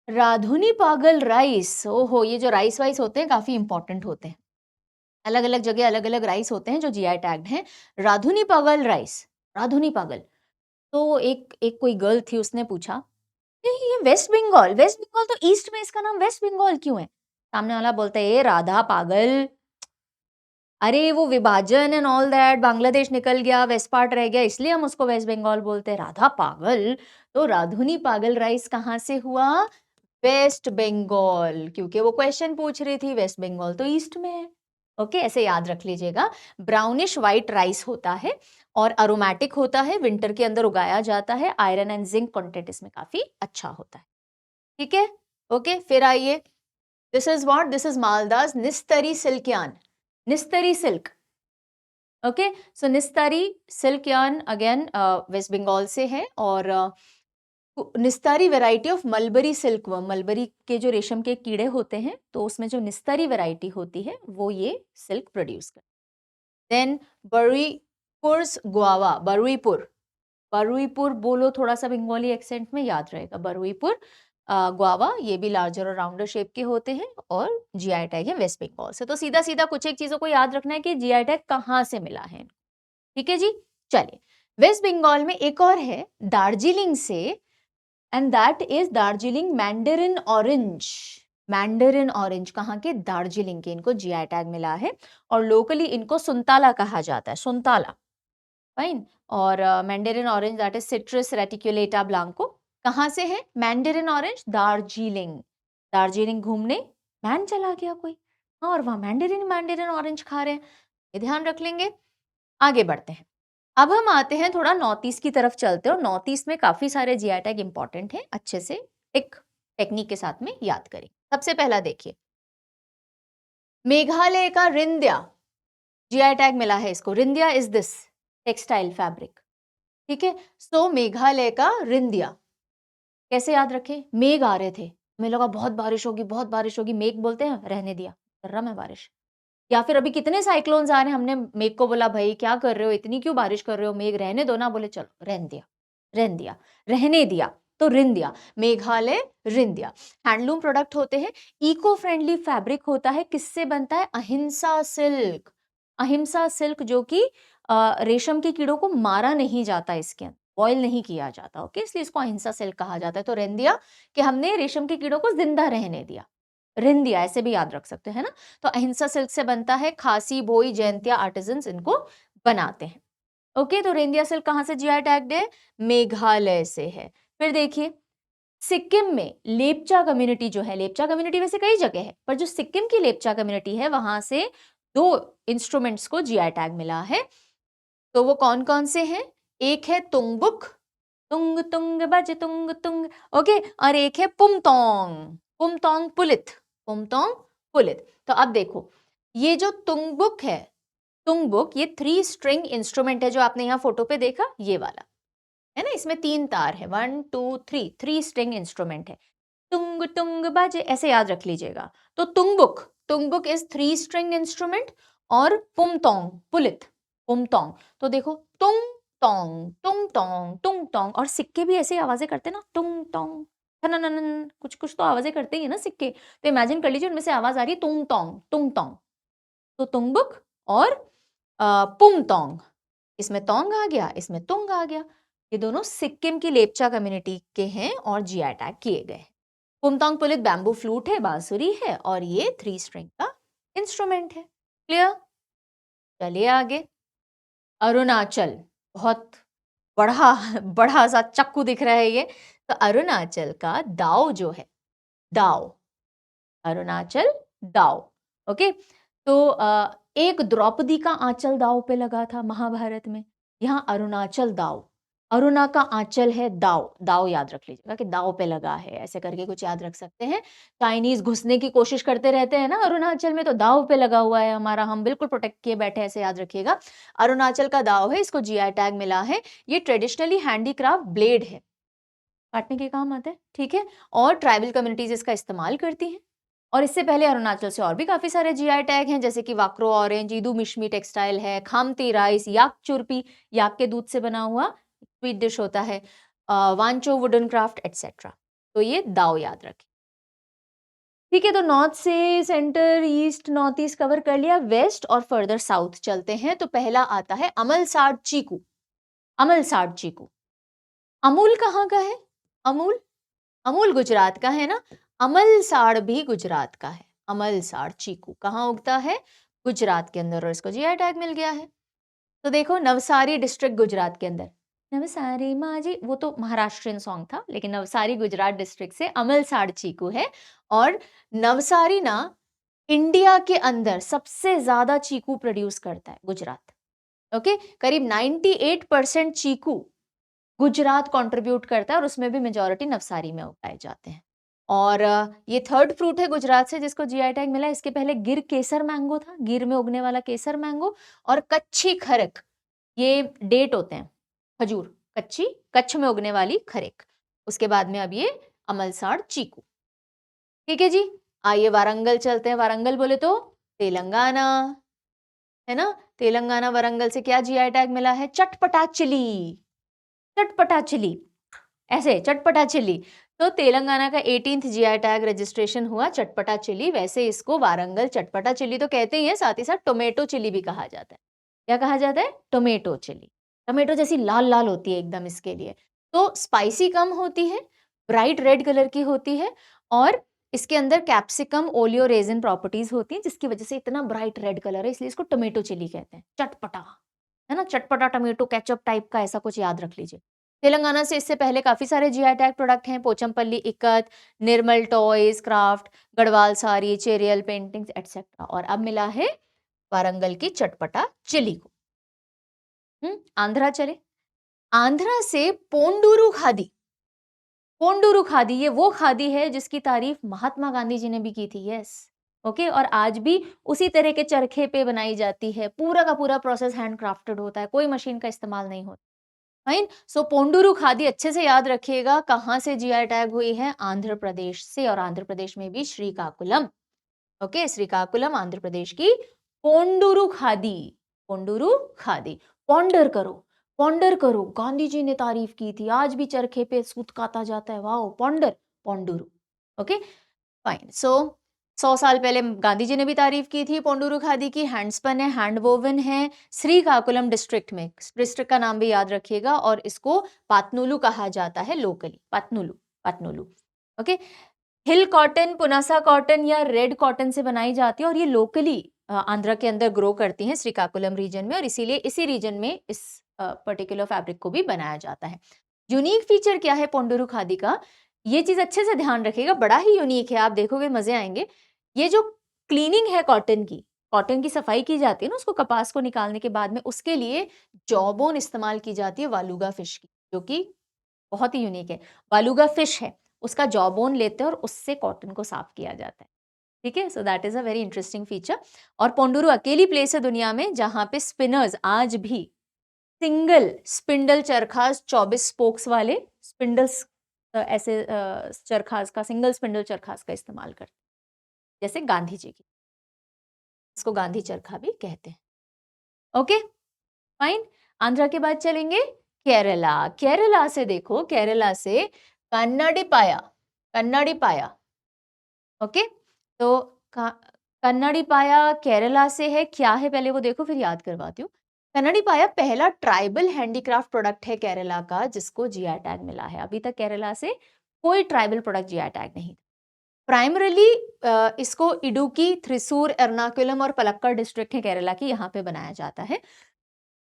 Radhunipagal rice. ओहो, ये जो राइस वाइस होते हैं काफी इंपॉर्टेंट होते हैं, अलग अलग जगह अलग अलग राइस होते हैं जो जीआई टैग्ड हैं। राधुनी पागल राइस, राधुनी पागल। तो एक एक कोई गर्ल थी, उसने पूछा ये वेस्ट बंगाल, वेस्ट बंगाल तो ईस्ट में, इसका नाम वेस्ट बंगाल क्यों है? सामने वाला बोलता है, ए राधा पागल, अरे वो विभाजन एंड ऑल दैट, बांग्लादेश निकल गया, वेस्ट पार्ट रह गया, इसलिए हम उसको वेस्ट बंगाल बोलते हैं। राधा पागल, तो राधुनी पागल राइस कहाँ से हुआ? वेस्ट बंगाल, क्योंकि वो क्वेश्चन पूछ रही थी, वेस्ट बंगाल तो ईस्ट में है। ओके, ऐसे याद रख लीजिएगा। ब्राउनिश व्हाइट राइस होता है और अरोमैटिक होता है, विंटर के अंदर उगाया जाता है, आयरन एंड जिंक कंटेंट इसमें काफी अच्छा होता है। ठीक है, ओके, फिर आइए, this is what, this is मालदास Nistari silk yarn, Nistari silk. Okay, so Nistari silk yarn again West Bengal से है, और Nistari variety of mulberry silkworm, mulberry के जो रेशम के कीड़े होते हैं, तो उसमें जो निस्तारी वैरायटी होती है वो ये सिल्क प्रोड्यूस कर। देन बरुईपुर गुआवा, बरुईपुर, बरुईपुर बोलो थोड़ा सा बंगाली एक्सेंट में याद रहेगा, बरुईपुर गुआवा, ये भी लार्जर और राउंडर शेप के होते हैं, और जीआई टैग है वेस्ट बंगाल से। तो सीधा सीधा कुछ एक चीजों को याद रखना है कि जीआई टैग कहाँ से मिला है। ठीक है जी, चलिए। वेस्ट बंगाल में एक और है दार्जिलिंग से, and that is Darjeeling Mandarin orange. Mandarin orange कहाँ के? दार्जिलिंग के, इनको जीआई टैग मिला है, और लोकली इनको सुंताला कहा जाता है, सुंताला। फाइन। और mandarin orange that is Citrus reticulata Blanco, कहाँ से है? Mandarin orange Darjeeling. दार्जिलिंग घूमने मैन चला गया कोई, हाँ, और वहां मैंडेरिन मैंडेरिन ऑरेंज खा रहे हैं, ये ध्यान रख लेंगे। आगे बढ़ते हैं। अब हम आते हैं थोड़ा नॉर्थ ईस्ट की तरफ चलते हैं, और नॉर्थ ईस्ट में काफी सारे जीआई टैग इंपॉर्टेंट हैं, अच्छे से एक टेक्निक के साथ में याद करें। सबसे पहला देखिए, मेघालय का रिंद्या, जीआई टैग मिला है इसको। रिंद्या इज दिस टेक्सटाइल फैब्रिक, ठीक है। सो मेघालय का रिंद्या कैसे याद रखें? मेघ आ रहे थे, हमें लगा बहुत बारिश होगी, बहुत बारिश होगी, मेघ बोलते हैं, रहने दिया, कर रहा मैं बारिश। या फिर अभी कितने साइक्लोन्स आ रहे हैं, हमने मेघ को बोला भाई क्या कर रहे हो, इतनी क्यों बारिश कर रहे हो, मेघ रहने दो ना, बोले चलो रहने दिया, रहने दिया, रहने दिया, तो रिंदिया, मेघालय रिंदिया। हैंडलूम प्रोडक्ट होते हैं, इको फ्रेंडली फैब्रिक होता है, किससे बनता है? अहिंसा सिल्क। अहिंसा सिल्क जो कि रेशम के कीड़ों को मारा नहीं जाता, इसके अंदर बॉयल नहीं किया जाता, ओके, इसलिए इसको अहिंसा सिल्क कहा जाता है। तो रिंदिया कि हमने रेशम के कीड़ों को जिंदा रहने दिया, रिंदिया ऐसे भी याद रख सकते हैं ना। तो अहिंसा सिल्क से बनता है, खासी, भोई, जयंतिया आर्टिजन्स इनको बनाते हैं, ओके। तो रेंदिया सिल्क कहाँ से जीआई टैग्ड है? मेघालय से है। फिर देखिए, सिक्किम में लेपचा कम्युनिटी जो है, लेपचा कम्युनिटी वैसे कई जगह है, पर जो सिक्किम की लेपचा कम्युनिटी है वहां से 2 इंस्ट्रूमेंट्स को जीआई टैग मिला है। तो वो कौन कौन से हैं? एक है तुंगबुक, तुंग तुंग बज तुंग तुंग, ओके, और एक है पुमतोंग, पुमतोंग पुलित, पुमतोंग पुलित। तो अब देखो, ये जो तुंगबुक है, तुंगबुक ये 3 स्ट्रिंग इंस्ट्रूमेंट है, जो आपने यहाँ फोटो पे देखा, ये वाला है ना, इसमें 3 तार है, 1 2 3, 3 स्ट्रिंग इंस्ट्रूमेंट है। तुंग तुंग बाजे, ऐसे याद रख लीजिएगा। तो तुंगबुक, तुंगबुक इज 3 स्ट्रिंग इंस्ट्रूमेंट, और पुमतोंग पुलित, पुमतोंग। तो देखो, तुंग तोंग, तुंग तोंग, तुंग तोंग, और सिक्के भी ऐसे आवाजें करते हैं ना, तुंग तोंग, थनननन, कुछ कुछ तो आवाजें करते ही है ना सिक्के। तो इमेजिन कर लीजिए उनमें से आवाज आ रही है तुंग तोंग, तुंग तोंग। तो तुंगबुक और पुमतोंग, इसमें तोंग आ गया, इसमें तुंग आ गया। ये दोनों सिक्किम की लेपचा कम्युनिटी के हैं और जीआई टैग किए गए। पुमतोंग पुलित बैम्बू फ्लूट है, बांसुरी है, और ये 3 स्ट्रिंग का इंस्ट्रूमेंट है। क्लियर? चलिए आगे। अरुणाचल, बहुत बड़ा बड़ा सा चक्कू दिख रहा है ये। तो अरुणाचल का दाओ जो है, दाओ, अरुणाचल दाओ, ओके। तो एक द्रौपदी का आंचल दाव पे लगा था महाभारत में, यहाँ अरुणाचल दाव, अरुणा का आंचल है दाव, दाव याद रख लीजिएगा कि दाव पे लगा है, ऐसे करके कुछ याद रख सकते हैं। चाइनीज घुसने की कोशिश करते रहते हैं ना अरुणाचल में, तो दाव पे लगा हुआ है हमारा, हम बिल्कुल प्रोटेक्ट किए बैठे, ऐसे याद रखिएगा। अरुणाचल का दाव है, इसको जीआई टैग मिला है। ये ट्रेडिशनली हैंडीक्राफ्ट ब्लेड है, काटने के काम आता है, ठीक है, और ट्राइबल कम्युनिटीज इसका इस्तेमाल करती हैं। और इससे पहले अरुणाचल से और भी काफी सारे जीआई टैग हैं, जैसे कि वाक्रो ऑरेंज, ईदू मिश्मी टेक्सटाइल है, खामती राइस, याक चुरपी, याक के दूध से बना हुआ स्वीट डिश होता है, वांचो वुडन क्राफ्ट एटसेट्रा। तो ये दाव याद रखें, ठीक है। तो नॉर्थ से centre, east, north east cover कर लिया, वेस्ट और फर्दर साउथ चलते हैं। तो पहला आता है अमलसाड़ चीकू। अमलसाड़ चीकू, अमूल कहाँ का है? अमूल, अमूल गुजरात का है ना, अमलसाड़ भी गुजरात का है। अमलसाड़ चीकू कहाँ उगता है? गुजरात के अंदर, और इसको जीआई टैग मिल गया है। तो देखो, नवसारी डिस्ट्रिक्ट गुजरात के अंदर, नवसारी माजी, वो तो महाराष्ट्रियन सॉन्ग था, लेकिन नवसारी गुजरात डिस्ट्रिक्ट से अमलसाड़ चीकू है। और नवसारी ना इंडिया के अंदर सबसे ज्यादा चीकू प्रोड्यूस करता है, गुजरात, ओके। करीब 98% चीकू गुजरात कंट्रीब्यूट करता है, और उसमें भी मेजॉरिटी नवसारी में उगाए जाते हैं। और ये थर्ड फ्रूट है गुजरात से जिसको जीआई टैग मिला है। इसके पहले गिर केसर मैंगो था, गिर में उगने वाला केसर मैंगो, और कच्ची खरक, ये डेट होते हैं, खजूर, कच्ची, कच्छ में उगने वाली खरेक। उसके बाद में अब ये अमलसाड़ चीकू, ठीक है जी। आइए वारंगल चलते हैं। वारंगल बोले तो तेलंगाना, है ना, तेलंगाना वारंगल से क्या जीआई टैग मिला है? चटपटा चिली, चटपटा चिली, ऐसे चटपटा चिली। तो तेलंगाना का 18th जीआई टैग रजिस्ट्रेशन हुआ चटपटा चिली। वैसे इसको वारंगल चटपटा चिली तो कहते ही हैं, साथ ही साथ टोमेटो चिली भी कहा जाता है। क्या कहा जाता है? Tomato chilli. टोमेटो जैसी लाल-लाल होती है एकदम इसके लिए। तो स्पाइसी कम होती है, ब्राइट रेड कलर की होती है और इसके अंदर कैप्सिकम, ओलियो रेज़िन प्रॉपर्टीज़ होती हैं, जिसकी वजह से इतना ब्राइट रेड कलर है, इसलिए इसको टोमेटो चिली कहते हैं। चटपटा, है ना? चटपटा टोमेटो केचअप टाइप का ऐसा कुछ याद रख लीजिए। तेलंगाना से इससे पहले काफ़ी सारे जीआई टैग प्रोडक्ट हैं, Pochampally ikat, Nirmal toys craft, Garhwal sari, Cheriyal paintings etcetera और अब मिला है वारंगल की चटपटा चिली को। आंध्रा चले। आंध्रा से पोंडुरु खादी। पोंडुरु खादी ये वो खादी है जिसकी तारीफ महात्मा गांधी जी ने भी की थी, यस। ओके और आज भी उसी तरह के चरखे पे बनाई जाती है। पूरा का पूरा प्रोसेस हैंडक्राफ्टेड होता है, कोई मशीन का इस्तेमाल नहीं होता। फाइन। सो पोंडुरु खादी अच्छे से याद रखिएगा, कहाँ से जीआई टैग हुई है? आंध्र प्रदेश से और आंध्र प्रदेश में भी श्रीकाकुलम। ओके श्रीकाकुलम आंध्र प्रदेश की पोंडुरु खादी। पोंडुरु खादी। पॉन्डर करो, गांधी जी ने तारीफ की थी, आज भी चरखे पे सूत काता जाता है, वाओ पॉन्डर, पोंडुरु। Okay fine. सो 100 साल पहले गांधी जी ने भी तारीफ की थी पोंडुरु खादी की। हैंडस्पन है, हैंड वोवन है, श्रीकाकुलम डिस्ट्रिक्ट में। डिस्ट्रिक्ट का नाम भी याद रखिएगा और इसको पातनुलु कहा जाता है लोकली। पातनुलु, पातनुलु। ओके हिल कॉटन, पुनासा कॉटन या रेड कॉटन से बनाई जाती है और ये लोकली आंध्र के अंदर ग्रो करती हैं श्रीकाकुलम रीजन में और इसीलिए इसी रीजन में इस पर्टिकुलर फैब्रिक को भी बनाया जाता है। यूनिक फीचर क्या है पोंडुरु खादी का? ये चीज अच्छे से ध्यान रखिएगा, बड़ा ही यूनिक है, आप देखोगे मजे आएंगे। ये जो क्लीनिंग है कॉटन की सफाई की जाती है ना, उसको कपास को निकालने के बाद में, उसके लिए जॉबोन इस्तेमाल की जाती है वालुगा फिश की, जो कि बहुत ही यूनिक है। वालुगा फिश है, उसका जॉबोन लेते हैं और उससे कॉटन को साफ किया जाता है। ठीक है, so that is a very interesting feature. और पोंडुरु अकेली प्लेस है दुनिया में जहां पे स्पिनर्स आज भी सिंगल स्पिंडल चरखास 24 स्पोक्स वाले स्पिंडल्स ऐसे चरखास का, सिंगल स्पिंडल चरखास का इस्तेमाल करते हैं, जैसे गांधी जी की, इसको गांधी चरखा भी कहते हैं। Okay fine. आंध्रा के बाद चलेंगे केरला। केरला से देखो, केरला से कन्नड़ी पाया, कन्नड़ी पाया। ओके तो कन्नड़ी पाया केरला से है, क्या है पहले वो देखो फिर याद करवाती हूँ। कन्नड़ी पाया पहला ट्राइबल हैंडीक्राफ्ट प्रोडक्ट है केरला का जिसको जीआई टैग मिला है। अभी तक केरला से कोई ट्राइबल प्रोडक्ट जीआई टैग नहीं। प्राइमरीली इसको इडुक्की, थ्रिसूर, एर्नाकुलम और पलक्कड़ डिस्ट्रिक्ट है केरला की, यहाँ पे बनाया जाता है।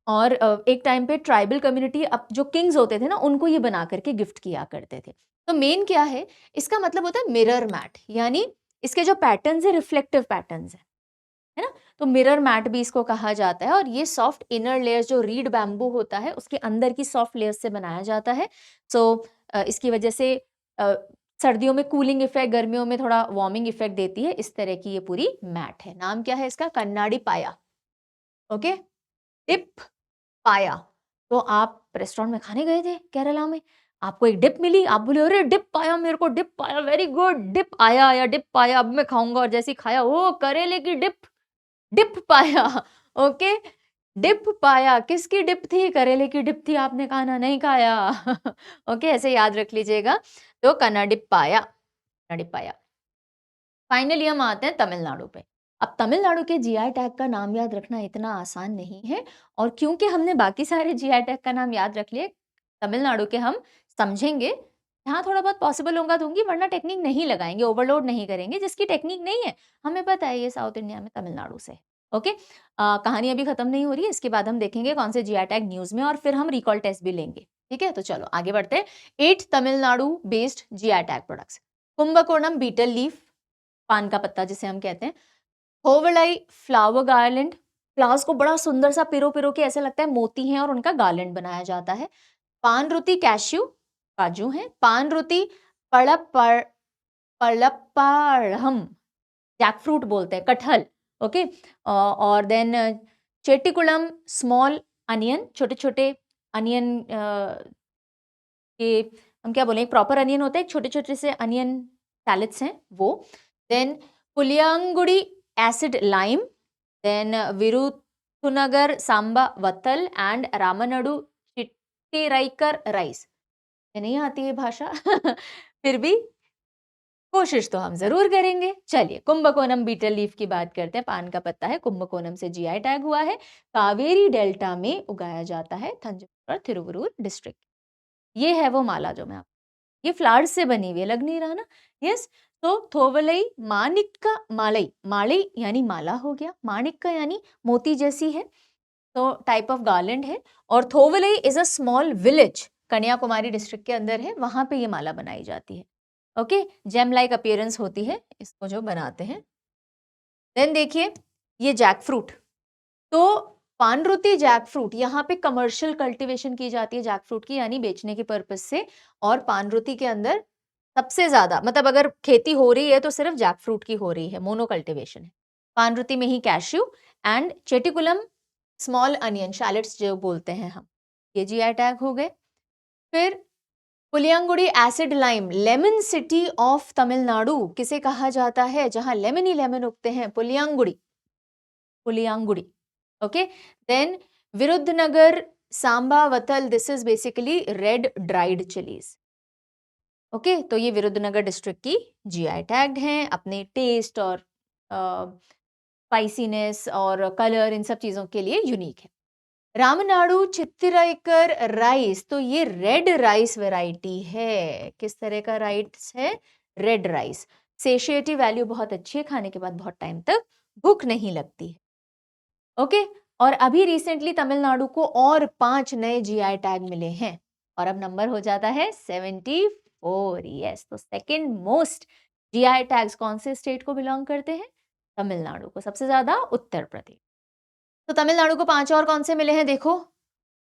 और एक टाइम पे ट्राइबल कम्युनिटी अब जो किंग्स होते थे ना, उनको ये बना करके गिफ्ट किया करते थे। तो मेन क्या है इसका मतलब होता है मिरर मैट, यानी इसके जो पैटर्न्स है रिफ्लेक्टिव पैटर्न्स है ना। तो मिरर मैट भी इसको कहा जाता है और ये सॉफ्ट इनर लेयर जो रीड बैम्बू होता है उसके अंदर की सॉफ्ट लेयर से बनाया जाता है। सो इसकी वजह से सर्दियों में कूलिंग इफेक्ट, गर्मियों में थोड़ा वार्मिंग इफेक्ट देती है। इस तरह की ये पूरी मैट है। नाम क्या है इसका? कन्नाडी पाया। ओके टिप पाया। तो आप रेस्टोरेंट में खाने गए थे केरला में, आपको एक डिप मिली, आप बोले अरे डिप पाया, मेरे को डिप पाया, वेरी गुड, डिप आया या डिप पाया, अब मैं खाऊंगा। और जैसे ही खाया, ओ करेले की डिप, डिप पाया। ओके डिप पाया, किसकी डिप थी? करेले की डिप थी, आपने खाना नहीं खाया। ओके ऐसे याद रख लीजिएगा। तो कन्ना डिप पाया, कन्ना डिप पाया। फाइनली हम आते हैं तमिलनाडु पे। अब तमिलनाडु के जीआई टैग का नाम याद रखना इतना आसान नहीं है और क्योंकि हमने बाकी सारे जीआई टैग का नाम याद रख लिए, तमिलनाडु के हम समझेंगे। जहाँ थोड़ा बहुत पॉसिबल होगा दूंगी, वरना टेक्निक नहीं लगाएंगे, ओवरलोड नहीं करेंगे। जिसकी टेक्निक नहीं है, हमें पता है ये साउथ इंडिया में तमिलनाडु से। ओके कहानी अभी खत्म नहीं हो रही है, इसके बाद हम देखेंगे कौन से जीआई टैग न्यूज में और फिर हम रिकॉल टेस्ट भी लेंगे। ठीक है, तो चलो आगे बढ़ते हैं। 8 Tamil Nadu based GI tag products. Kumbakonam betel leaf, पान का पत्ता जिसे हम कहते हैं। होवलाई फ्लावर गार्लैंड, फ्लावर्स को बड़ा सुंदर सा पिरो पिरो के ऐसे लगता है मोती हैं और उनका गार्लैंड बनाया जाता है। पानरुति कैश्यू, काजू हैं। पानरुति पड़प पड़प्पाड़म, जैकफ्रूट बोलते हैं, कटहल। ओके और देन चेट्टिकुलम स्मॉल अनियन, छोटे छोटे अनियन के हम क्या बोलें, प्रॉपर अनियन होता है, छोटे छोटे से अनियन सैलेड्स हैं वो। Then Puliyangudi acid lime, then Viruthunagar Samba Vattal and Ramanadu Chittiraikar rice. ये नहीं आती है भाषा फिर भी कोशिश तो हम ज़रूर करेंगे। चलिए, कुंभकोणम बीटल लीफ की बात करते हैं। पान का पत्ता है, कुंभकोणम से जीआई टैग हुआ है। कावेरी डेल्टा में उगाया जाता है, थंजावुर और थिरुवरूर डिस्ट्रिक्ट। ये है वो माला जो मैं आप ये फ्लावर्स से बनी हुई है, लग नहीं रहा ना? यस, तो थोवलई माणिक्य मालई, मालई यानी माला हो गया, माणिक्य यानी मोती जैसी है, तो टाइप ऑफ गार्लैंड है। और Thovalai is a small village, Kanyakumari district के अंदर है, वहाँ पे ये माला बनाई जाती है। ओके, जेम लाइक अपीयरेंस होती है इसको जो बनाते हैं। देन देखिए, ये जैक फ्रूट, तो पानरुति जैक फ्रूट, यहाँ पे कमर्शियल कल्टीवेशन की जाती है जैक फ्रूट की, यानी बेचने के पर्पस से। और पानरुति के अंदर सबसे ज्यादा, मतलब अगर खेती हो रही है तो सिर्फ जैक फ्रूट की हो रही है, मोनो कल्टीवेशन है। पानरुति में ही cashew and चेटिकुलम small onion, chalets जो बोलते हैं हम, ये जीआई टैग हो गए। फिर Puliyangudi acid lime, lemon city of Tamil Nadu किसे कहा जाता है, जहां लेमन ही लेमन उगते हैं, Puliyangudi, Puliyangudi. Okay, then Virudhunagar samba vathal, this is basically red dried chillies. Okay, तो ये विरुद्धनगर डिस्ट्रिक्ट की जीआई टैग्ड हैं, अपने टेस्ट और स्पाइसीनेस और कलर, इन सब चीजों के लिए यूनिक है। रामनाडु चित्तिरकर राइस, तो ये रेड राइस वैरायटी है। किस तरह का राइस है? Red rice. सेशिएटी वैल्यू बहुत अच्छी है, खाने के बाद बहुत टाइम तक भूख नहीं लगती है। ओके, और अभी रिसेंटली तमिलनाडु को और 5 नए जीआई टैग मिले हैं, और अब नंबर हो जाता है 74। यस, तो सेकंड मोस्ट जीआई टैग्स कौन से स्टेट को बिलोंग करते हैं? तमिलनाडु को, सबसे ज्यादा उत्तर प्रदेश। तो तमिलनाडु को 5 और कौन से मिले हैं देखो,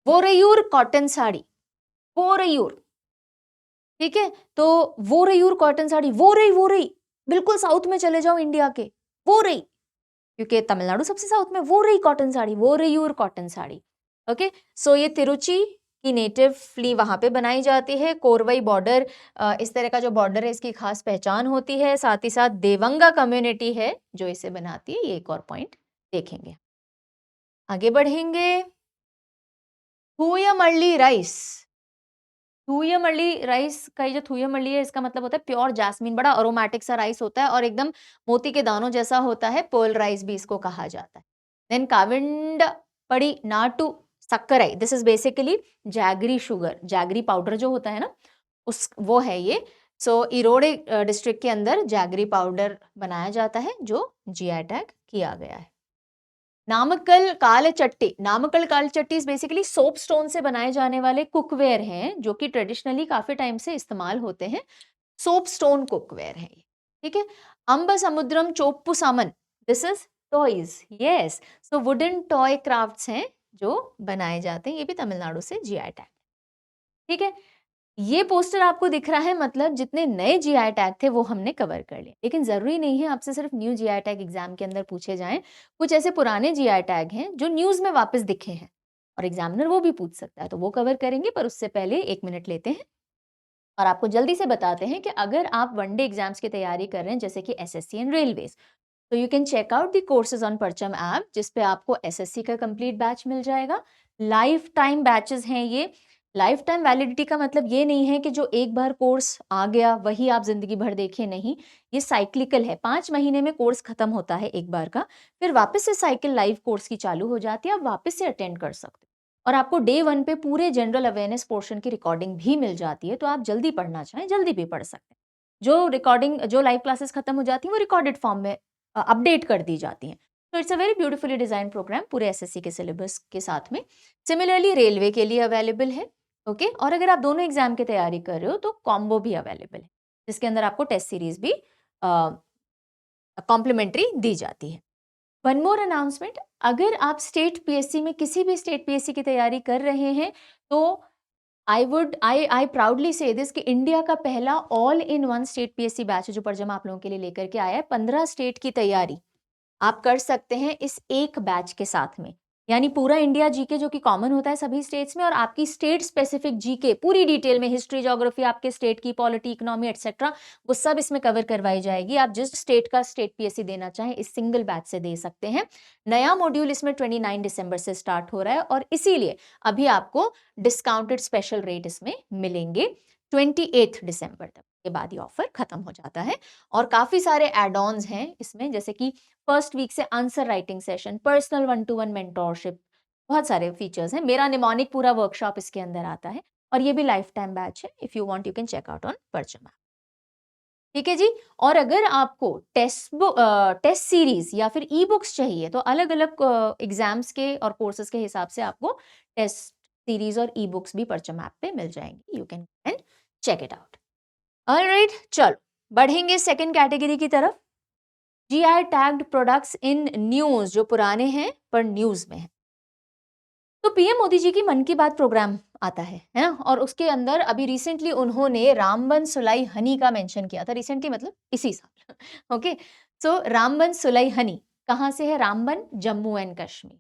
वोरयूर कॉटन साड़ी, वोरयूर, ठीक है, तो वोरयूर कॉटन साड़ी, वो रही बिल्कुल साउथ में चले जाओ इंडिया के, वो रही, क्योंकि तमिलनाडु सबसे साउथ में, वो रही cotton sari, Woraiyur cotton sari. Okay, so ये तिरुचि की नेटिवली वहां पे बनाई जाती है। कोरवई बॉर्डर, इस तरह का जो बॉर्डर है इसकी खास पहचान होती है। साथ ही साथ देवंगा कम्युनिटी है जो इसे बनाती है, ये एक और पॉइंट देखेंगे। आगे बढ़ेंगे, थूयमल्ली राइस, थूयमल्ली राइस का ये जो थूयमल्ली है, इसका मतलब होता है प्योर जैस्मिन, बड़ा अरोमेटिक सा राइस होता है और एकदम मोती के दानों जैसा होता है, पर्ल राइस भी इसको कहा जाता है। Then Kavindapadi Nattu Sakkarai, this is basically jaggery sugar, jaggery powder जो होता है ना, उस वो है ये। सो इरोडे डिस्ट्रिक्ट के अंदर जैगरी पाउडर बनाया जाता है जो जीआई टैग किया गया है। नामकल काल चट्टी, नामकल काल चट्टी इज बेसिकली सोप स्टोन से बनाए जाने वाले कुकवेयर हैं जो कि ट्रेडिशनली काफी टाइम से इस्तेमाल होते हैं। सोप स्टोन कुकवेयर है ये, ठीक है। Ambasamudram Choppu Saman, this is toys, yes, so wooden toy crafts हैं जो बनाए जाते हैं, ये भी तमिलनाडु से जीआई टैग, ठीक है। ये पोस्टर आपको दिख रहा है, मतलब जितने नए जीआई टैग थे वो हमने कवर कर लिए, लेकिन जरूरी नहीं है आपसे सिर्फ न्यू जीआई टैग एग्जाम के अंदर पूछे जाएं। कुछ ऐसे पुराने जीआई टैग हैं जो न्यूज में वापस दिखे हैं और एग्जामिनर वो भी पूछ सकता है, तो वो कवर करेंगे, पर उससे पहले 1 मिनट लेते हैं और आपको जल्दी से बताते हैं कि अगर आप वनडे एग्जाम्स की तैयारी कर रहे हैं जैसे कि SSC and railways, so you can check out the courses on Parcham app, जिसपे आपको एसएससी का कंप्लीट बैच मिल जाएगा। लाइफ टाइम बैचेस हैं ये। लाइफ टाइम वैलिडिटी का मतलब ये नहीं है कि जो एक बार कोर्स आ गया वही आप जिंदगी भर देखें, नहीं, ये साइक्लिकल है। 5 महीने में कोर्स खत्म होता है एक बार का, फिर वापस से साइकिल लाइव कोर्स की चालू हो जाती है, आप वापस से अटेंड कर सकते हो और आपको डे 1 पे पूरे जनरल अवेयरनेस पोर्शन की रिकॉर्डिंग भी मिल जाती है, तो आप जल्दी पढ़ना चाहें जल्दी भी पढ़ सकते हैं। जो रिकॉर्डिंग, जो लाइव क्लासेस खत्म हो जाती हैं वो रिकॉर्डेड फॉर्म में अपडेट कर दी जाती हैं। तो it's a very beautifully design program पूरे एसएससी के सिलेबस के साथ में। सिमिलरली रेलवे के लिए अवेलेबल है, ओके। और अगर आप दोनों एग्जाम की तैयारी कर रहे हो तो कॉम्बो भी अवेलेबल है, जिसके अंदर आपको टेस्ट सीरीज भी कॉम्प्लीमेंट्री दी जाती है। वन मोर अनाउंसमेंट, अगर आप स्टेट पीएससी में किसी भी स्टेट पीएससी की तैयारी कर रहे हैं तो आई प्राउडली से दिस कि इंडिया का पहला all in one state PSC batch है जो परजम आप लोगों के लिए लेकर के आया है। 15 स्टेट की तैयारी आप कर सकते हैं इस एक बैच के साथ में, यानी पूरा इंडिया जीके जो कि कॉमन होता है सभी स्टेट्स में, और आपकी स्टेट स्पेसिफिक जीके पूरी डिटेल में, हिस्ट्री, ज्योग्राफी, आपके स्टेट की पॉलिटी, इकोनॉमी एटसेट्रा, वो सब इसमें कवर करवाई जाएगी। आप जिस स्टेट का स्टेट पीएससी देना चाहें इस सिंगल बैच से दे सकते हैं। नया मॉड्यूल इसमें 29 दिसंबर से स्टार्ट हो रहा है और इसीलिए अभी आपको डिस्काउंटेड स्पेशल रेट इसमें मिलेंगे। 28 दिसंबर तक के बाद ये ऑफर खत्म हो जाता है। और काफी सारे एड ऑन्स हैं इसमें, जैसे कि फर्स्ट वीक से answer writing session, personal 1-to-1 mentorship, बहुत सारे फीचर्स हैं। मेरा निमोनिक पूरा वर्कशॉप इसके अंदर आता है और ये भी लाइफ टाइम बैच है। If you want you can check out on Parcham app. ठीक है जी। और अगर आपको टेस्ट सीरीज या फिर ई बुक्स चाहिए तो अलग अलग एग्जाम्स के और कोर्सेज के हिसाब से आपको टेस्ट सीरीज और ई बुक्स भी परचम ऐप पे मिल जाएंगी। You can and check it out. Alright, चलो बढ़ेंगे सेकंड कैटेगरी की तरफ। GI tagged products in news, जो पुराने हैं पर न्यूज में है। तो पीएम मोदी जी की मन की बात प्रोग्राम आता है ना, और उसके अंदर अभी रिसेंटली उन्होंने रामबन सुलाई हनी का मेंशन किया था। रिसेंटली मतलब इसी साल। ओके, सो रामबन सुलाई हनी कहाँ से है? रामबन जम्मू एंड कश्मीर।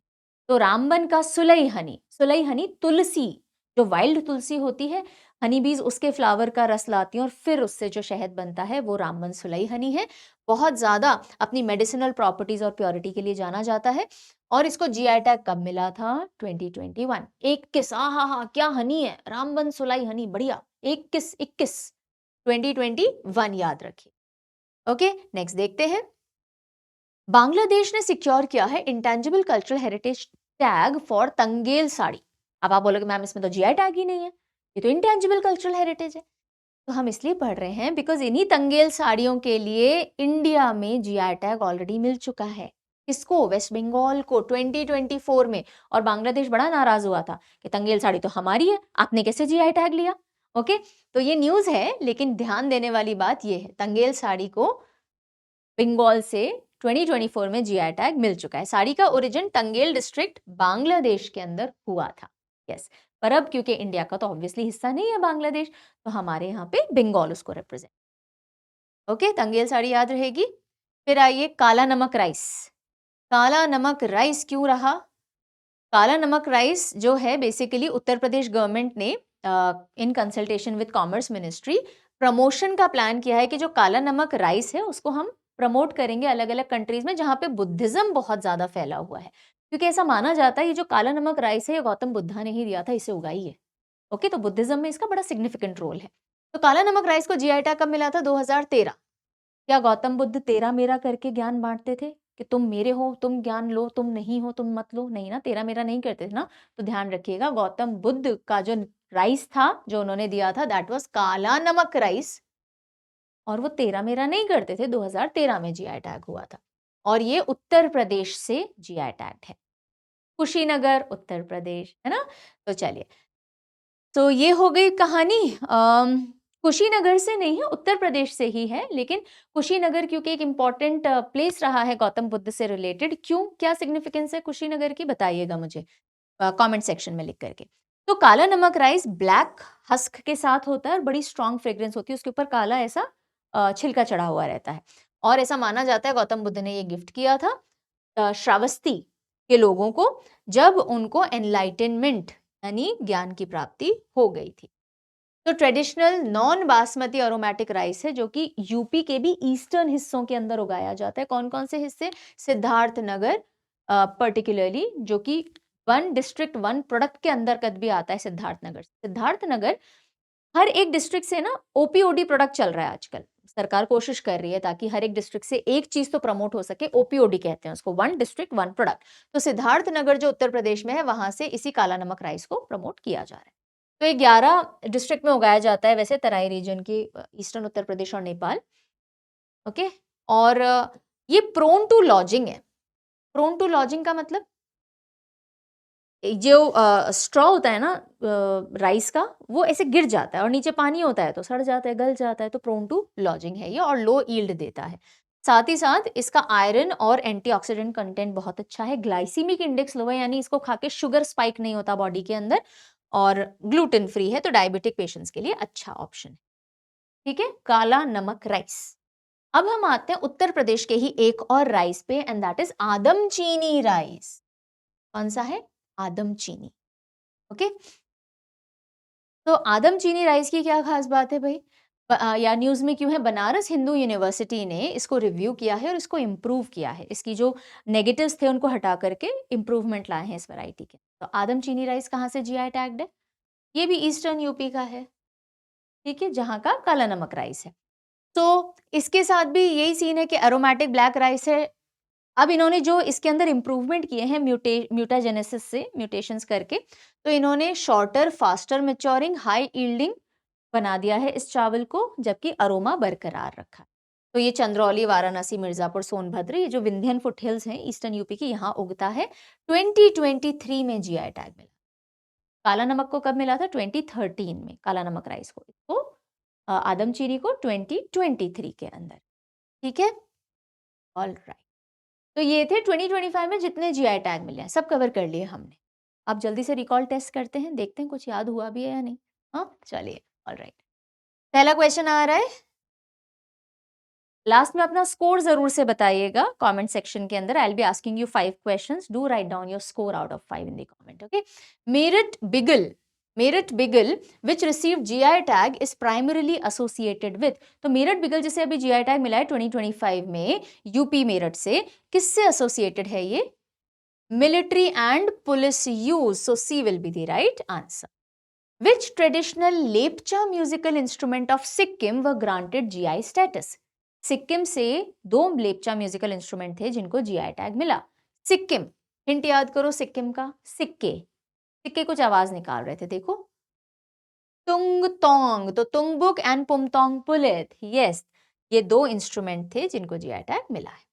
तो रामबन का सुलई हनी तुलसी, जो वाइल्ड तुलसी होती है, हनी बीज उसके फ्लावर का रस लाती हैं और फिर उससे जो शहद बनता है वो रामबन सुलई हनी है। बहुत ज्यादा अपनी मेडिसिनल प्रॉपर्टीज और प्योरिटी के लिए जाना जाता है। और इसको जीआई टैग कब मिला था? 2021। 21, हाँ हाँ क्या हनी है, रामबन सुलाई हनी, बढ़िया। 21 2021 याद रखिए। ओके, नेक्स्ट देखते हैं। बांग्लादेश ने सिक्योर किया है intangible cultural heritage tag for Tangail sari. अब आप बोलोगे मैम इसमें तो जीआई टैग ही नहीं है, ये तो इंटेंजिबल कल्चरल हेरिटेज है। तो हम इसलिए पढ़ रहे हैं बिकॉज इन्हीं तंगेल साड़ियों के लिए इंडिया में जीआई टैग ऑलरेडी मिल चुका है। किसको? वेस्ट बंगाल को 2024 में। और बांग्लादेश बड़ा नाराज हुआ था कि तंगेल साड़ी तो हमारी है, आपने कैसे जीआई टैग लिया। ओके, तो ये न्यूज है, लेकिन ध्यान देने वाली बात ये है, तंगेल साड़ी को बंगाल से 2024 में जीआई टैग मिल चुका है। साड़ी का ओरिजिन तंगेल डिस्ट्रिक्ट बांग्लादेश के अंदर हुआ था। यस, पर अब क्योंकि इंडिया का तो ऑब्वियसली हिस्सा नहीं है बांग्लादेश, तो हमारे यहाँ पे बंगाल उसको रिप्रेजेंट। ओके, तंगेल साड़ी याद रहेगी। फिर आइए काला नमक राइस। काला नमक राइस क्यों रहा? काला नमक राइस जो है बेसिकली उत्तर प्रदेश गवर्नमेंट ने in consultation with commerce ministry promotion का प्लान किया है कि जो काला नमक राइस है उसको हम प्रमोट करेंगे अलग अलग कंट्रीज में जहां पे बुद्धिज्म बहुत ज्यादा फैला हुआ है। क्योंकि ऐसा माना जाता है ये जो काला नमक राइस है ये गौतम बुद्धा ने ही दिया था, इसे उगाई है। ओके, तो बुद्धिज्म में इसका बड़ा सिग्निफिकेंट रोल है। तो काला नमक राइस को जीआई टैग कब मिला था? 2013। क्या गौतम बुद्ध तेरा मेरा करके ज्ञान बांटते थे कि तुम मेरे हो, तुम ज्ञान लो, तुम नहीं हो तुम मत लो? नहीं ना, तेरा मेरा नहीं करते थे ना। तो ध्यान रखिएगा, गौतम बुद्ध का जो राइस था जो उन्होंने दिया था दैट वाज काला नमक राइस, और वो तेरा मेरा नहीं करते थे। 2013 में जीआई टैग हुआ था और ये उत्तर प्रदेश से जीआई टैग है। कुशीनगर उत्तर प्रदेश है ना। तो चलिए, तो ये हो गई कहानी। कुशीनगर से नहीं है, उत्तर प्रदेश से ही है, लेकिन कुशीनगर क्योंकि एक इम्पॉर्टेंट प्लेस रहा है गौतम बुद्ध से रिलेटेड। क्यों, क्या सिग्निफिकेंस है कुशीनगर की, बताइएगा मुझे कमेंट सेक्शन में लिख करके। तो काला नमक राइस ब्लैक हस्क के साथ होता है और बड़ी स्ट्रॉन्ग फ्रेग्रेंस होती है, उसके ऊपर काला ऐसा छिलका चढ़ा हुआ रहता है। और ऐसा माना जाता है गौतम बुद्ध ने ये गिफ्ट किया था श्रावस्ती के लोगों को जब उनको एनलाइटनमेंट यानी ज्ञान की प्राप्ति हो गई थी। तो traditional non basmati aromatic rice है जो कि यूपी के भी ईस्टर्न हिस्सों के अंदर उगाया जाता है। कौन कौन से हिस्से? सिद्धार्थ नगर पर्टिकुलरली, जो कि वन डिस्ट्रिक्ट वन प्रोडक्ट के अंतर्गत भी आता है। सिद्धार्थ नगर, सिद्धार्थ नगर हर एक डिस्ट्रिक्ट से ना ओपीओडी प्रोडक्ट चल रहा है आजकल। सरकार कोशिश कर रही है ताकि हर एक डिस्ट्रिक्ट से एक चीज तो प्रमोट हो सके। ओपीओडी कहते हैं उसको, वन डिस्ट्रिक्ट वन प्रोडक्ट। तो सिद्धार्थ नगर जो उत्तर प्रदेश में है वहां से इसी काला नमक राइस को प्रमोट किया जा रहा है। तो ये 11 डिस्ट्रिक्ट में उगाया जाता है वैसे, तराई रीजन की, ईस्टर्न उत्तर प्रदेश और नेपाल। ओके, और ये प्रोन टू लॉजिंग है। प्रोन टू लॉजिंग का मतलब जो स्ट्रॉ होता है ना राइस का, वो ऐसे गिर जाता है और नीचे पानी होता है तो सड़ जाता है, गल जाता है। तो प्रोन टू लॉजिंग है ये और लो यील्ड देता है। साथ ही साथ इसका आयरन और एंटीऑक्सीडेंट कंटेंट बहुत अच्छा है। ग्लाइसीमिक इंडेक्स लो है, यानी इसको खा के शुगर स्पाइक नहीं होता बॉडी के अंदर, और ग्लूटेन फ्री है, तो डायबिटिक पेशेंट्स के लिए अच्छा ऑप्शन है। ठीक है, काला नमक राइस। अब हम आते हैं उत्तर प्रदेश के ही एक और राइस पे, एंड दैट इज आदम चीनी राइस। कौन सा है? आदम चीनी। ओके, तो आदम चीनी राइस की क्या खास बात है भाई, या न्यूज में क्यों है? बनारस हिंदू यूनिवर्सिटी ने इसको रिव्यू किया है और इसको इम्प्रूव किया है। इसकी जो नेगेटिव्स थे उनको हटा करके इम्प्रूवमेंट लाए हैं इस वैरायटी के। तो आदम चीनी राइस कहाँ से जीआई टैग्ड है? ये भी ईस्टर्न यूपी का है। ठीक है, जहाँ का काला नमक राइस है। तो इसके साथ भी यही सीन है कि एरोमेटिक ब्लैक राइस है। अब इन्होंने जो इसके अंदर इम्प्रूवमेंट किए हैं म्यूटाजेनेसिस से, म्यूटेशंस करके, तो इन्होंने shorter, faster maturing, high yielding बना दिया है इस चावल को, जबकि अरोमा बरकरार रखा है। तो ये चंद्रौली, वाराणसी, मिर्जापुर, सोनभद्र, ये जो विंध्यन फुटहिल्स हैं ईस्टर्न यूपी की, यहाँ उगता है। 2023 में जीआई टैग मिला। काला नमक को कब मिला था? 2013 में, काला नमक राइस को, इसको आदमचीनी को 2023 के अंदर। ठीक है, ऑल राइट। तो ये थे 2025 में जितने जीआई टैग मिले हैं, सब कवर कर लिए हमने। अब जल्दी से रिकॉल टेस्ट करते हैं, देखते हैं कुछ याद हुआ भी है या नहीं। हाँ, चलिए, ऑल राइट। पहला क्वेश्चन आ रहा है, लास्ट में अपना स्कोर जरूर से बताइएगा कमेंट सेक्शन के अंदर। I will be asking you 5 questions, do write down your score out of 5 in the comment, okay. Meerut bugle which received GI tag is primarily associated with. तो मेरठ बिगल जिसे अभी जीआई टैग मिला है 2025 में यूपी मेरठ से, किससे एसोसिएटेड है ये? Military and police use, so C will be the right answer. Which traditional Lepcha musical instrument of Sikkim were granted GI status. Sikkim से 2 लेपचा म्यूजिकल इंस्ट्रूमेंट थे जिनको जीआई टैग मिला। सिक्किम, हिंट याद करो सिक्किम का, सिक्के, सिक्के कुछ आवाज निकाल रहे थे, देखो। तुंग तोंग, तो तुंगबुक एंड पुमतोंग पुलित, यस, ये 2 इंस्ट्रूमेंट थे जिनको जीआई टैग मिला है।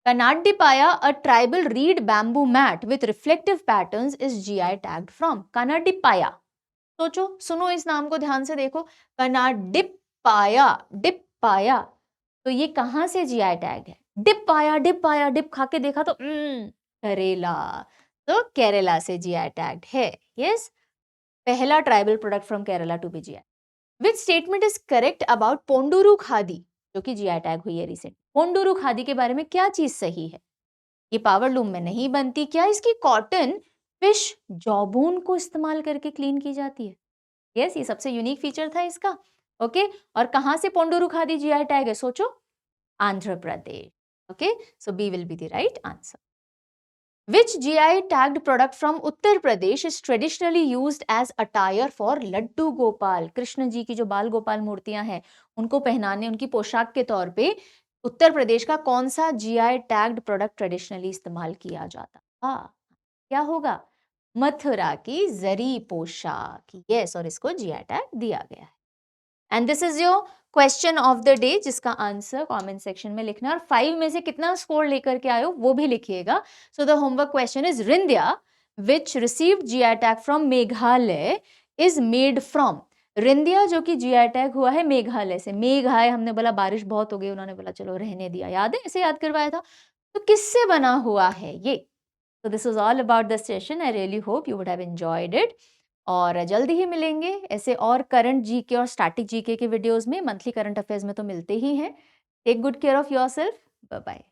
Kannadipaya, a tribal reed bamboo mat with reflective patterns, is GI tagged from. Kannadipaya, सोचो, सुनो इस नाम को ध्यान से, देखो, कनाडिपाया, डिपाया, तो ये कहां से जीआई टैग है? डिप पाया, डिप पाया, डिप खा के देखा तो करेला, तो केरला से जीआई टैग्ड है। यस, पहला tribal product from Kerala to be GI. Which statement is correct about Ponduru khadi, जो कि जीआई टैग हुई है रिसेंट। पोंडुरु खादी के बारे में क्या चीज सही है? ये पावर लूम में नहीं बनती। क्या इसकी कॉटन फिश जॉबून को इस्तेमाल करके क्लीन की जाती है? यस, ये सबसे यूनिक फीचर था इसका। ओके, और कहां से पोंडुरु खादी जीआई टैग है? सोचो, Andhra Pradesh. Okay, so B will be the right answer. Which GI tagged product from Uttar Pradesh is traditionally used as attire for Laddu Gopal? Krishna ji की जो बाल गोपाल मूर्तियां हैं, उनको पहनाने, उनकी पोशाक के तौर पे उत्तर प्रदेश का कौन सा जीआई टैग्ड प्रोडक्ट ट्रेडिशनली इस्तेमाल किया जाता? हाँ, क्या होगा? मथुरा की जरी पोशाक, यस, और इसको जीआई टैग दिया गया है। And this is your question of the day, जिसका आंसर कमेंट सेक्शन में लिखना, और 5 में से कितना स्कोर लेकर के आयो वो भी लिखिएगा। So the homework question is, Ryndia which received GI tag from Meghalaya is made from. Ryndia जो कि जीआई टैग हुआ है मेघालय से। मेघ आए, हमने बोला बारिश बहुत हो गई, उन्होंने बोला चलो रहने दिया, याद है, ऐसे याद करवाया था। तो किससे बना हुआ है ये? So this was all about the session. I really hope you would have enjoyed it. और जल्दी ही मिलेंगे ऐसे और करंट जीके और स्टैटिक जीके के वीडियोस में। मंथली करंट अफेयर्स में तो मिलते ही हैं। Take good care of yourself. Bye bye.